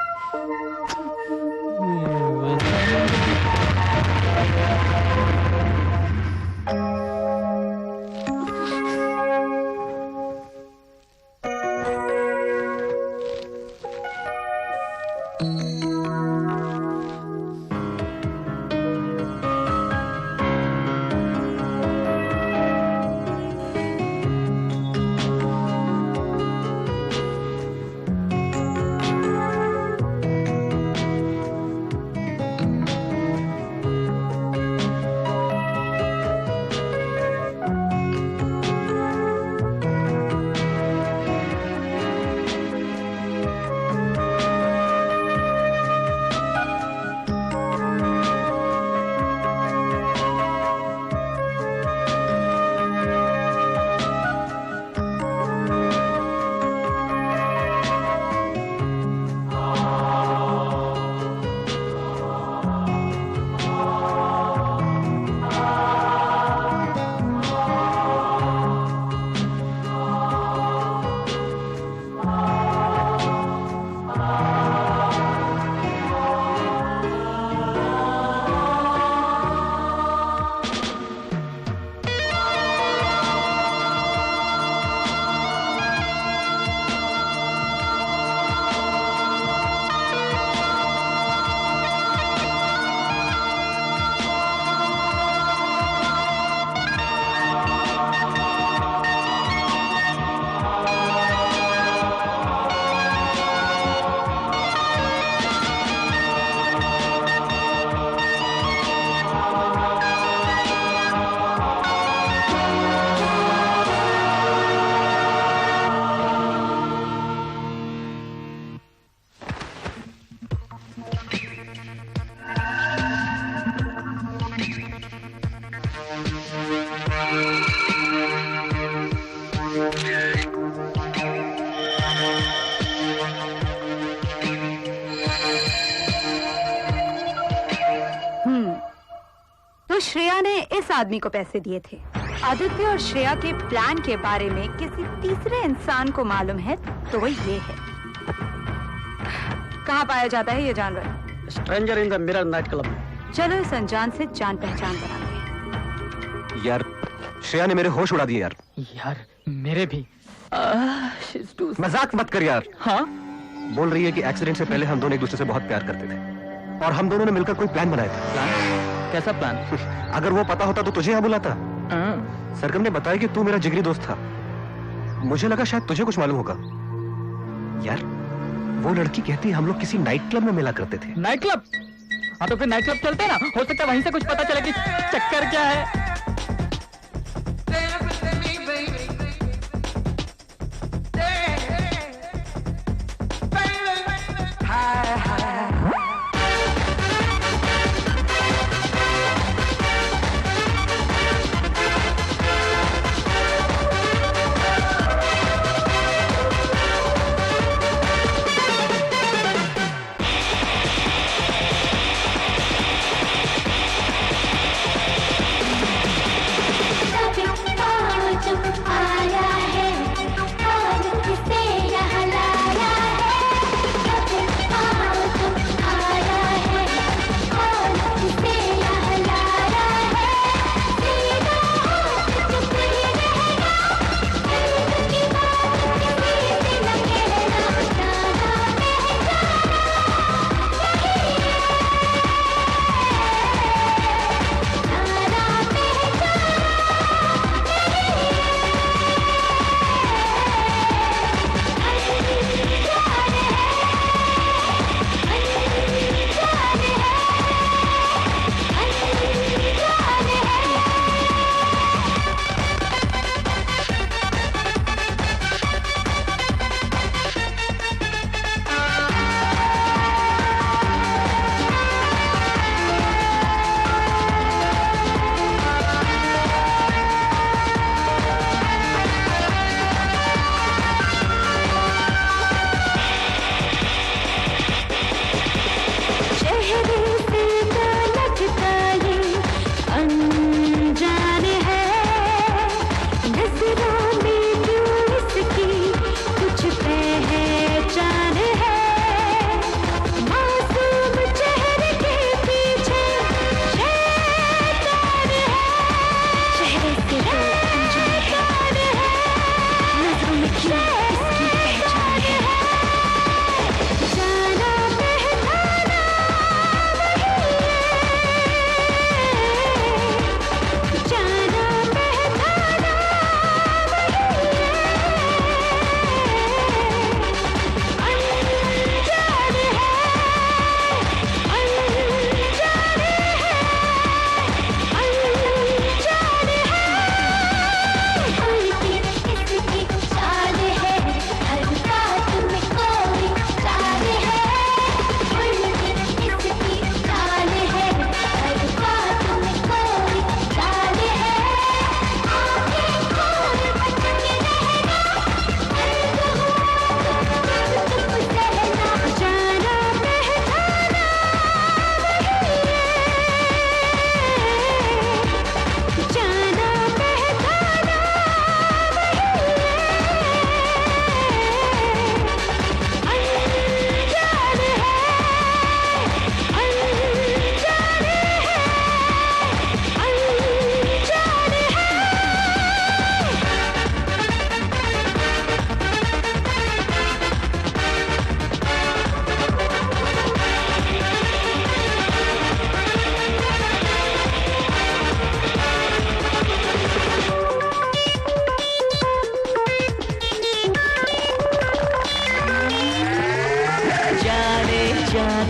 तो श्रेया ने इस आदमी को पैसे दिए थे। आदित्य और श्रेया के प्लान के बारे में किसी तीसरे इंसान को मालूम है तो वो ये है। कहाँ पाया जाता है ये जानवर? Stranger in the mirror night club. चलो इस अनजान से जान पहचान बनाते हैं। यार, श्रेया ने मेरे होश उड़ा दिए यार। यार मेरे भी। मजाक मत कर यार। हाँ? बोल रही है कि एक्सीडेंट से पहले हम दोनों एक दूसरे से बहुत प्यार करते थे और हम दोनों ने मिलकर कोई प्लान बनाया था। प्लान? कैसा प्लान? अगर वो पता होता तो तुझे यहाँ बुलाता। सरगम ने बताया कि तू मेरा जिगरी दोस्त था। मुझे लगा शायद तुझे कुछ मालूम होगा। यार, वो लड़की कहती है हम लोग किसी नाइट क्लब में मिला करते थे। Night club? हाँ तो फिर नाइट क्लब चलते ना, हो सकता है वहीं से कुछ पता चले कि चक्कर क्या है।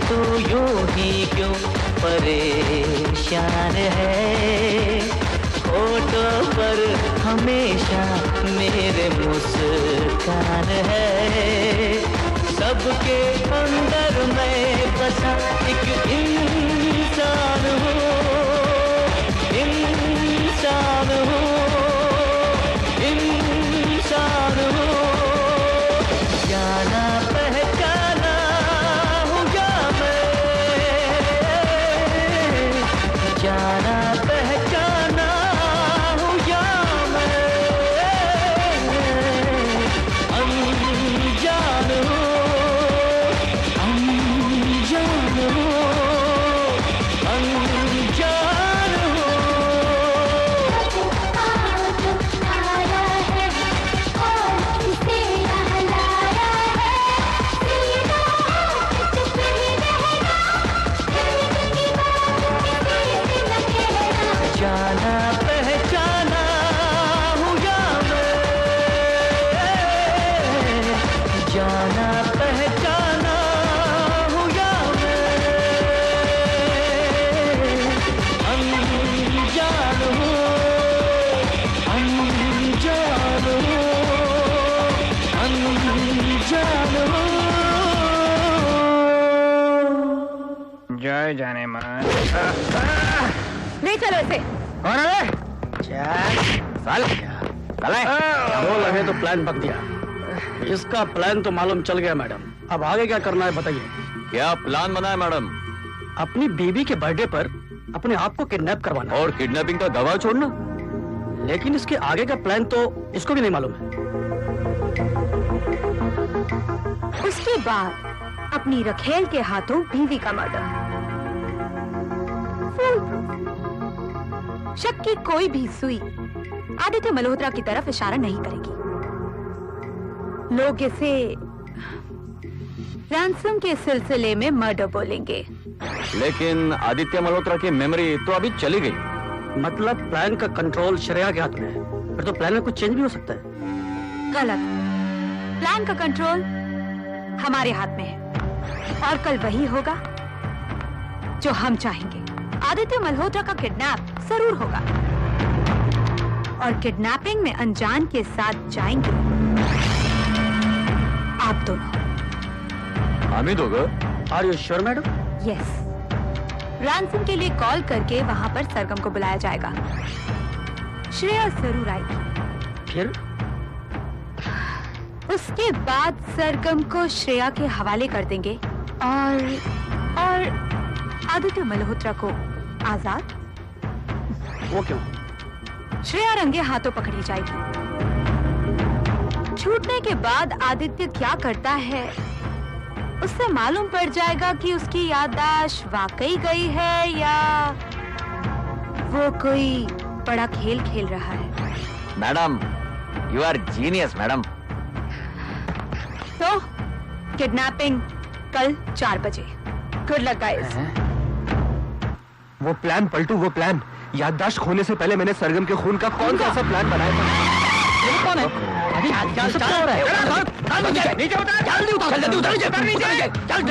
तू यूं ही क्यों परेशान है, होठों पर हमेशा मेरे मुस्कान है, सबके अंदर मैं बसा एक इंसान हूँ, इंसान हूँ, इंसान हूँ, जाना पहचाना हूँ या मैं, जाना पहचाना हूँ या मैं, अनजान हूँ, अनजान हूँ, अनजान हूँ। जाना पहचाना हूँ या मैं, जाना पहचाना हूँ या मैं, अनजान हूँ, अनजान हूँ, अनजान हूँ। जय जाने मन। ले चलो इसे। कौन है? साल दो लगे तो प्लान पक दिया। इसका प्लान तो मालूम चल गया मैडम, अब आगे क्या करना है बताइए। क्या प्लान बना है मैडम? अपनी बीवी के बर्थडे पर अपने आप को किडनैप करवाना और किडनैपिंग का गवाह छोड़ना। लेकिन इसके आगे का प्लान तो इसको भी नहीं मालूम है। उसके बाद अपनी रखेल के हाथों बीवी का मर्डर। शक की कोई भी सुई आदित्य मल्होत्रा की तरफ इशारा नहीं करेगी। लोग इसे रैंसम के सिलसिले में मर्डर बोलेंगे। लेकिन आदित्य मल्होत्रा की मेमोरी तो अभी चली गई। मतलब प्लान का कंट्रोल श्रेया के हाथ में है, फिर तो प्लान में कुछ चेंज भी हो सकता है। गलत। प्लान का कंट्रोल हमारे हाथ में है और कल वही होगा जो हम चाहेंगे। आदित्य मल्होत्रा का किडनैप जरूर होगा और किडनैपिंग में अनजान के साथ जाएंगे आप दोनों। हम ही दोगे? Are you sure madam? Yes. Ransom के लिए कॉल करके वहां पर सरगम को बुलाया जाएगा। श्रेया जरूर आएगी। फिर उसके बाद सरगम को श्रेया के हवाले कर देंगे और आदित्य मल्होत्रा को आजाद। वो क्यों? श्रेया रंगे हाथों पकड़ी जाएगी। छूटने के बाद आदित्य क्या करता है उससे मालूम पड़ जाएगा कि उसकी याददाश्त वाकई गई है या वो कोई बड़ा खेल खेल रहा है। Madam you are genius madam. तो किडनैपिंग कल 4 बजे। Good luck guys. वो प्लान पलटू, वो प्लान। याददाश्त खोने से पहले मैंने सरगम के खून का कौन सा ऐसा प्लान बनाया था? ये कौन है? अभी क्या हो रहा है? नीचे उतार, जल्दी उतार, जल्दी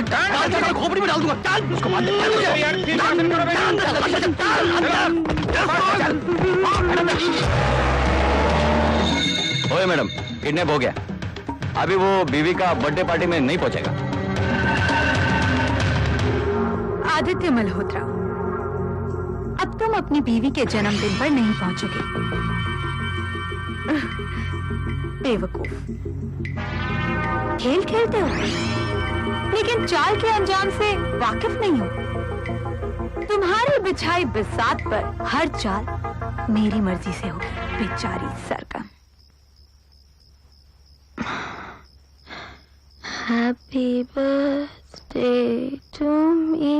उतार, चल खोपड़ी में डाल दूंगा। चल उसको मार दे। ओए मैडम, किडनैप हो गया। अभी वो बीवी का बर्थडे पार्टी में नहीं पहुंचेगा। आदित्य मल्होत्रा, अब तुम अपनी बीवी के जन्मदिन पर नहीं पहुंचोगे। बेवकूफ। खेल खेलते हो लेकिन चाल के अंजाम से वाकिफ नहीं हो। तुम्हारी बिछाई बिसात पर हर चाल मेरी मर्जी से होगी। बेचारी सरगम। Happy birthday to me.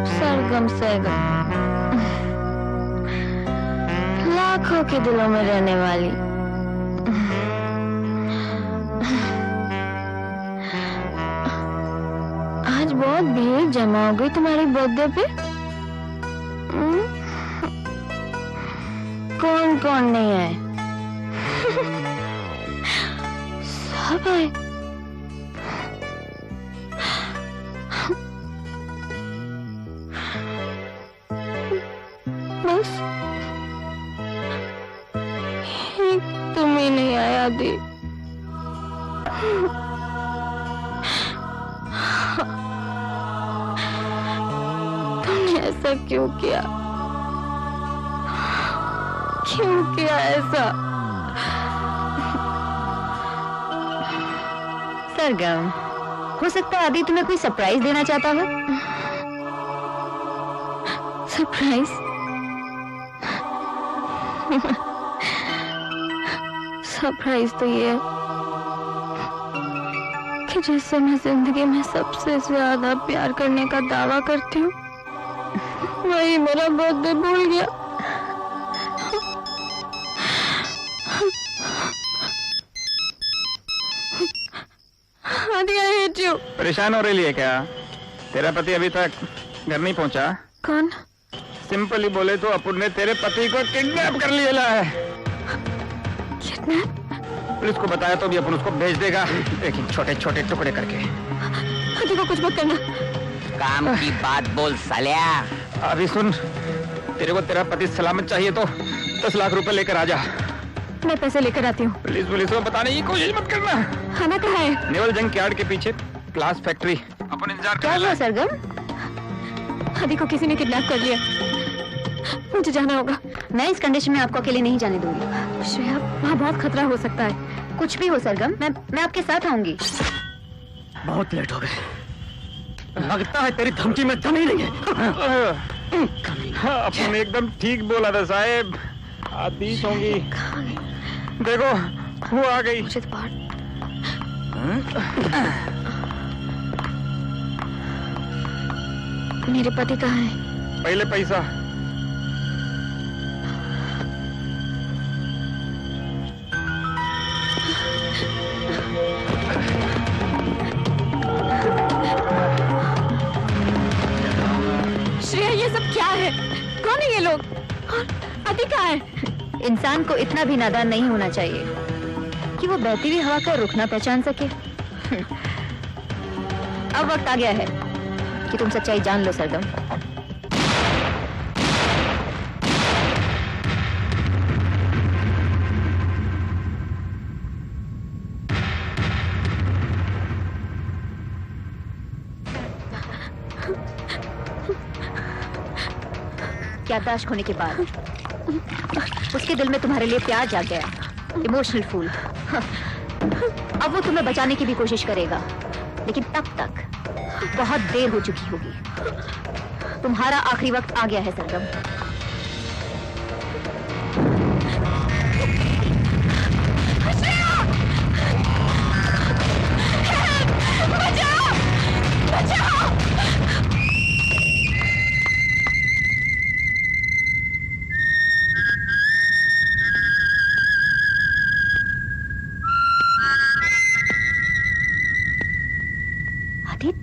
सरगम सरगम, लाखों के दिलों में रहने वाली। आज बहुत भीड़ जमा हो गई तुम्हारी बर्थडे पे। कौन कौन नहीं आए? सब आए। तुम ही नहीं आया दी। तुमने ऐसा क्यों किया? क्यों किया ऐसा? सरगम, हो सकता है आदि तुम्हें कोई सरप्राइज देना चाहता हो। सरप्राइज? सरप्राइज तो ये है कि जिससे मैं जिंदगी में सबसे ज्यादा प्यार करने का दावा करती हूँ, वही मेरा बर्थडे भूल गया। आदि, आई हेट यू। परेशान हो रही है क्या? तेरा पति अभी तक घर नहीं पहुंचा? कौन? सिंपली बोले तो अपुन ने तेरे पति को किडनैप कर लिया है। किडनैप? पुलिस को बताया तो भी अपन उसको भेज देगा, लेकिन छोटे छोटे टुकड़े करके। आदि को कुछ मत करना। काम की बात बोल सालिया। अभी सुन, तेरे को तेरा पति सलामत चाहिए तो 10 लाख रुपए लेकर आ जा। मैं पैसे लेकर आती हूँ। पुलिस को बताने की कोशिश मत करना। खाना कहाँ है? नेवल जंग यार्ड के पीछे ग्लास फैक्ट्री। अपन इंतजार क्या हुआ सरगम? आदि को किसी ने किडनैप कर लिया, मुझे जाना होगा। मैं इस कंडीशन में आपको अकेले नहीं जाने दूंगी। श्रेया, वहाँ बहुत खतरा हो सकता है। कुछ भी हो सरगम, मैं आपके साथ आऊंगी। बहुत लेट हो गए। लगता है तेरी धमकी में दम ही नहीं है। अपन एकदम ठीक बोला था साहेब, आतीश होंगी। देखो वो आ गई। मेरे पति कहाँ है? पहले पैसा। श्रेया, ये सब क्या है? कौन है ये लोग? और आदि कहाँ है? इंसान को इतना भी नादान नहीं होना चाहिए कि वो बहती हुई हवा का रुख ना पहचान सके। अब वक्त आ गया है कि तुम सच्चाई जान लो सरगम। याददाश्त खोने के बाद उसके दिल में तुम्हारे लिए प्यार जाग गया, इमोशनल फूल। अब वो तुम्हें बचाने की भी कोशिश करेगा, लेकिन तब तक बहुत देर हो चुकी होगी। तुम्हारा आखिरी वक्त आ गया है सरगम। बचाओ! बचाओ!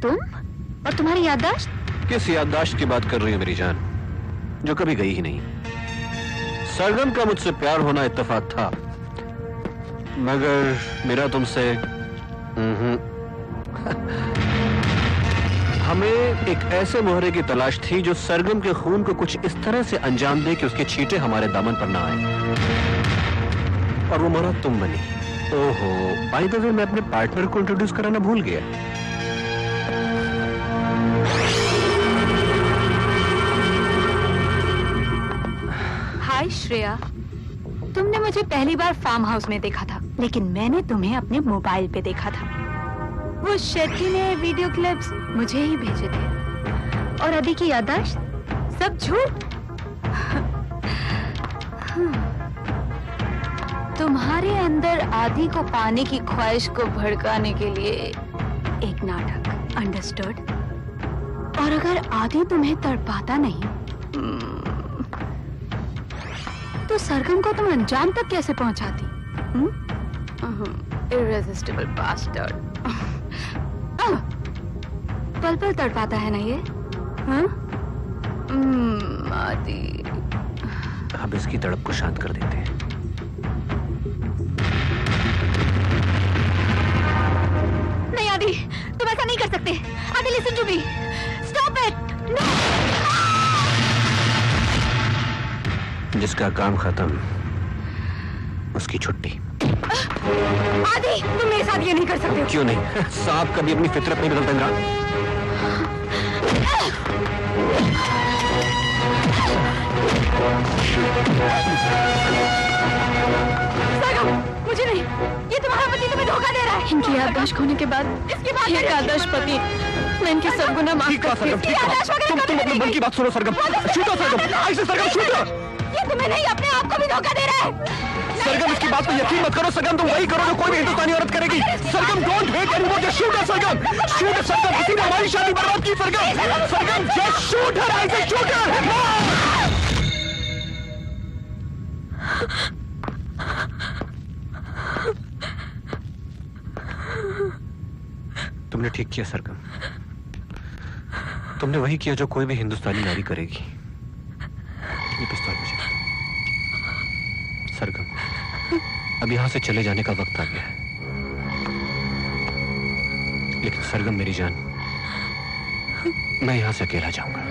तुम और तुम्हारी याददाश्त? किस याददाश्त की बात कर रही हो मेरी जान, जो कभी गई ही नहीं? सरगम का मुझसे प्यार होना इत्तेफाक था, मगर मेरा तुमसे हमें एक ऐसे मोहरे की तलाश थी जो सरगम के खून को कुछ इस तरह से अंजाम दे कि उसके छींटे हमारे दामन पर ना आए, और वो मोहरा तुम बनी। ओहो, बाय द वे, मैं अपने पार्टनर को इंट्रोड्यूस कराना भूल गया। हाय श्रेया, तुमने मुझे पहली बार फार्म हाउस में देखा था, लेकिन मैंने तुम्हें अपने मोबाइल पे देखा था। वो शेट्टी ने वीडियो क्लिप्स मुझे ही भेजे थे। और आदि की याददाश्त? सब झूठ। तुम्हारे अंदर आदि को पाने की ख्वाहिश को भड़काने के लिए एक नाटक, अंडरस्टूड? और अगर आदि तुम्हें तड़पाता नहीं तो सरगम को तुम अंजाम तक कैसे पहुंचाती? Irresistible bastard. पल पल तड़पाता है ना ये? आदि, अब इसकी तड़प को शांत कर देते हैं। नहीं आदि, तुम ऐसा नहीं कर सकते। Adi, listen to me, stop it. No. जिसका काम खत्म उसकी छुट्टी। आदि, तुम मेरे साथ ये नहीं कर सकते हो। क्यों नहीं? सांप कभी अपनी फितरत नहीं बदलता इंद्रा। मुझे नहीं, ये तुम्हारा पति तुम्हें धोखा दे रहा है। इनकी याददाश्त खोने के बाद इसकी बात एक आदर्श पति, मैं इनके सब गुना माफ करती हूँ। तुम अपने मन की बात सुनो सरगम। शूटो सरगम, ऐसे सरगम शूटो। ये तुम्हें नहीं, अपने आप को भी धोखा दे रहा है। सरगम, इसकी बात पे यकीन मत करो सरगम, तुम वही करो जो कोई भी हिंदुस्तानी औरत करेगी। Sargam, don't hate anyone, just shoot Sargam. Shoot Sargam, किसी ने हमारी शादी बर्बाद की सरगम। सरगम, जस्ट शूट हर, आई से शूट हर। तुमने ठीक किया सरगम, तुमने वही किया जो कोई भी हिंदुस्तानी नारी करेगी। ये पिस्तौल मुझे सरगम, अब यहां से चले जाने का वक्त आ गया है। लेकिन सरगम मेरी जान, मैं यहां से अकेला जाऊंगा।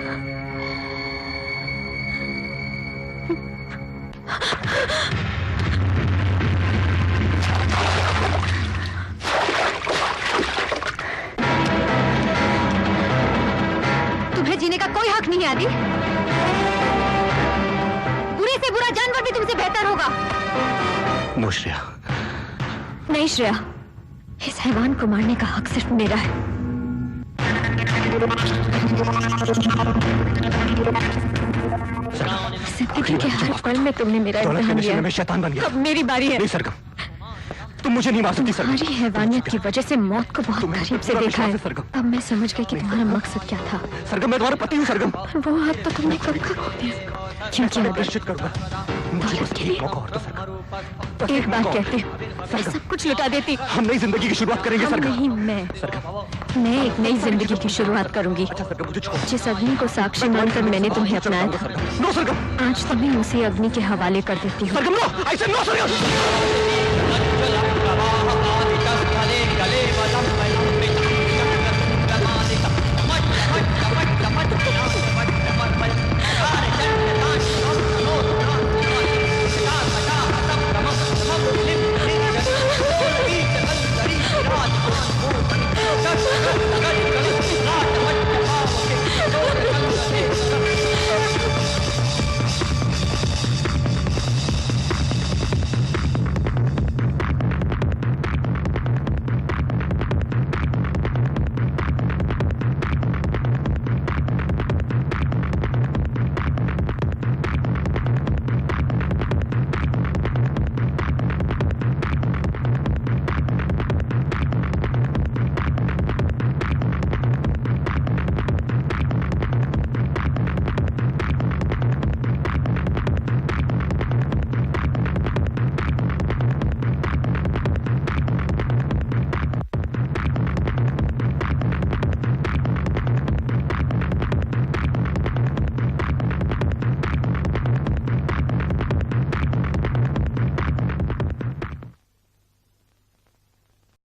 तुम्हें जीने का कोई हक नहीं है आदि। बुरे से बुरा जानवर भी तुमसे बेहतर होगा। नो श्रेया। नहीं श्रेया, इस हैवान को मारने का हक सिर्फ मेरा है। जिंदगी के हर पल में तुमने मेरा इम्तिहान लिया। मैं शैतान बन गया। अब मेरी बारी है। नहीं सरगम, तुम मुझे नहीं मार सकती सरगम। तुम्हारी हैवानियत की वजह से मौत को बहुत करीब से देखा है। अब मैं समझ गई कि तुम्हारा मकसद क्या था। सरगम, मैं तुम्हारा पति हूँ सरगम। वो हाथ तो तुमने कब खो दिया। क्योंकि निश्चित करूंगा। मुझे बस एक मौका और तो सरगम। एक बात कहती हूँ, मैं सब कुछ लुटा देती। हम नई जिंदगी की शुरुआत करेंगे सरगम। नहीं, मैं एक नई जिंदगी की शुरुआत करूंगी। जिस अग्नि को साक्षी मानकर मैंने तुम्हें अपनाया था, नो सरगम, आज तुम्हें उसी अग्नि के हवाले कर देती हूँ। सरगम नो, आई से नो सरगम।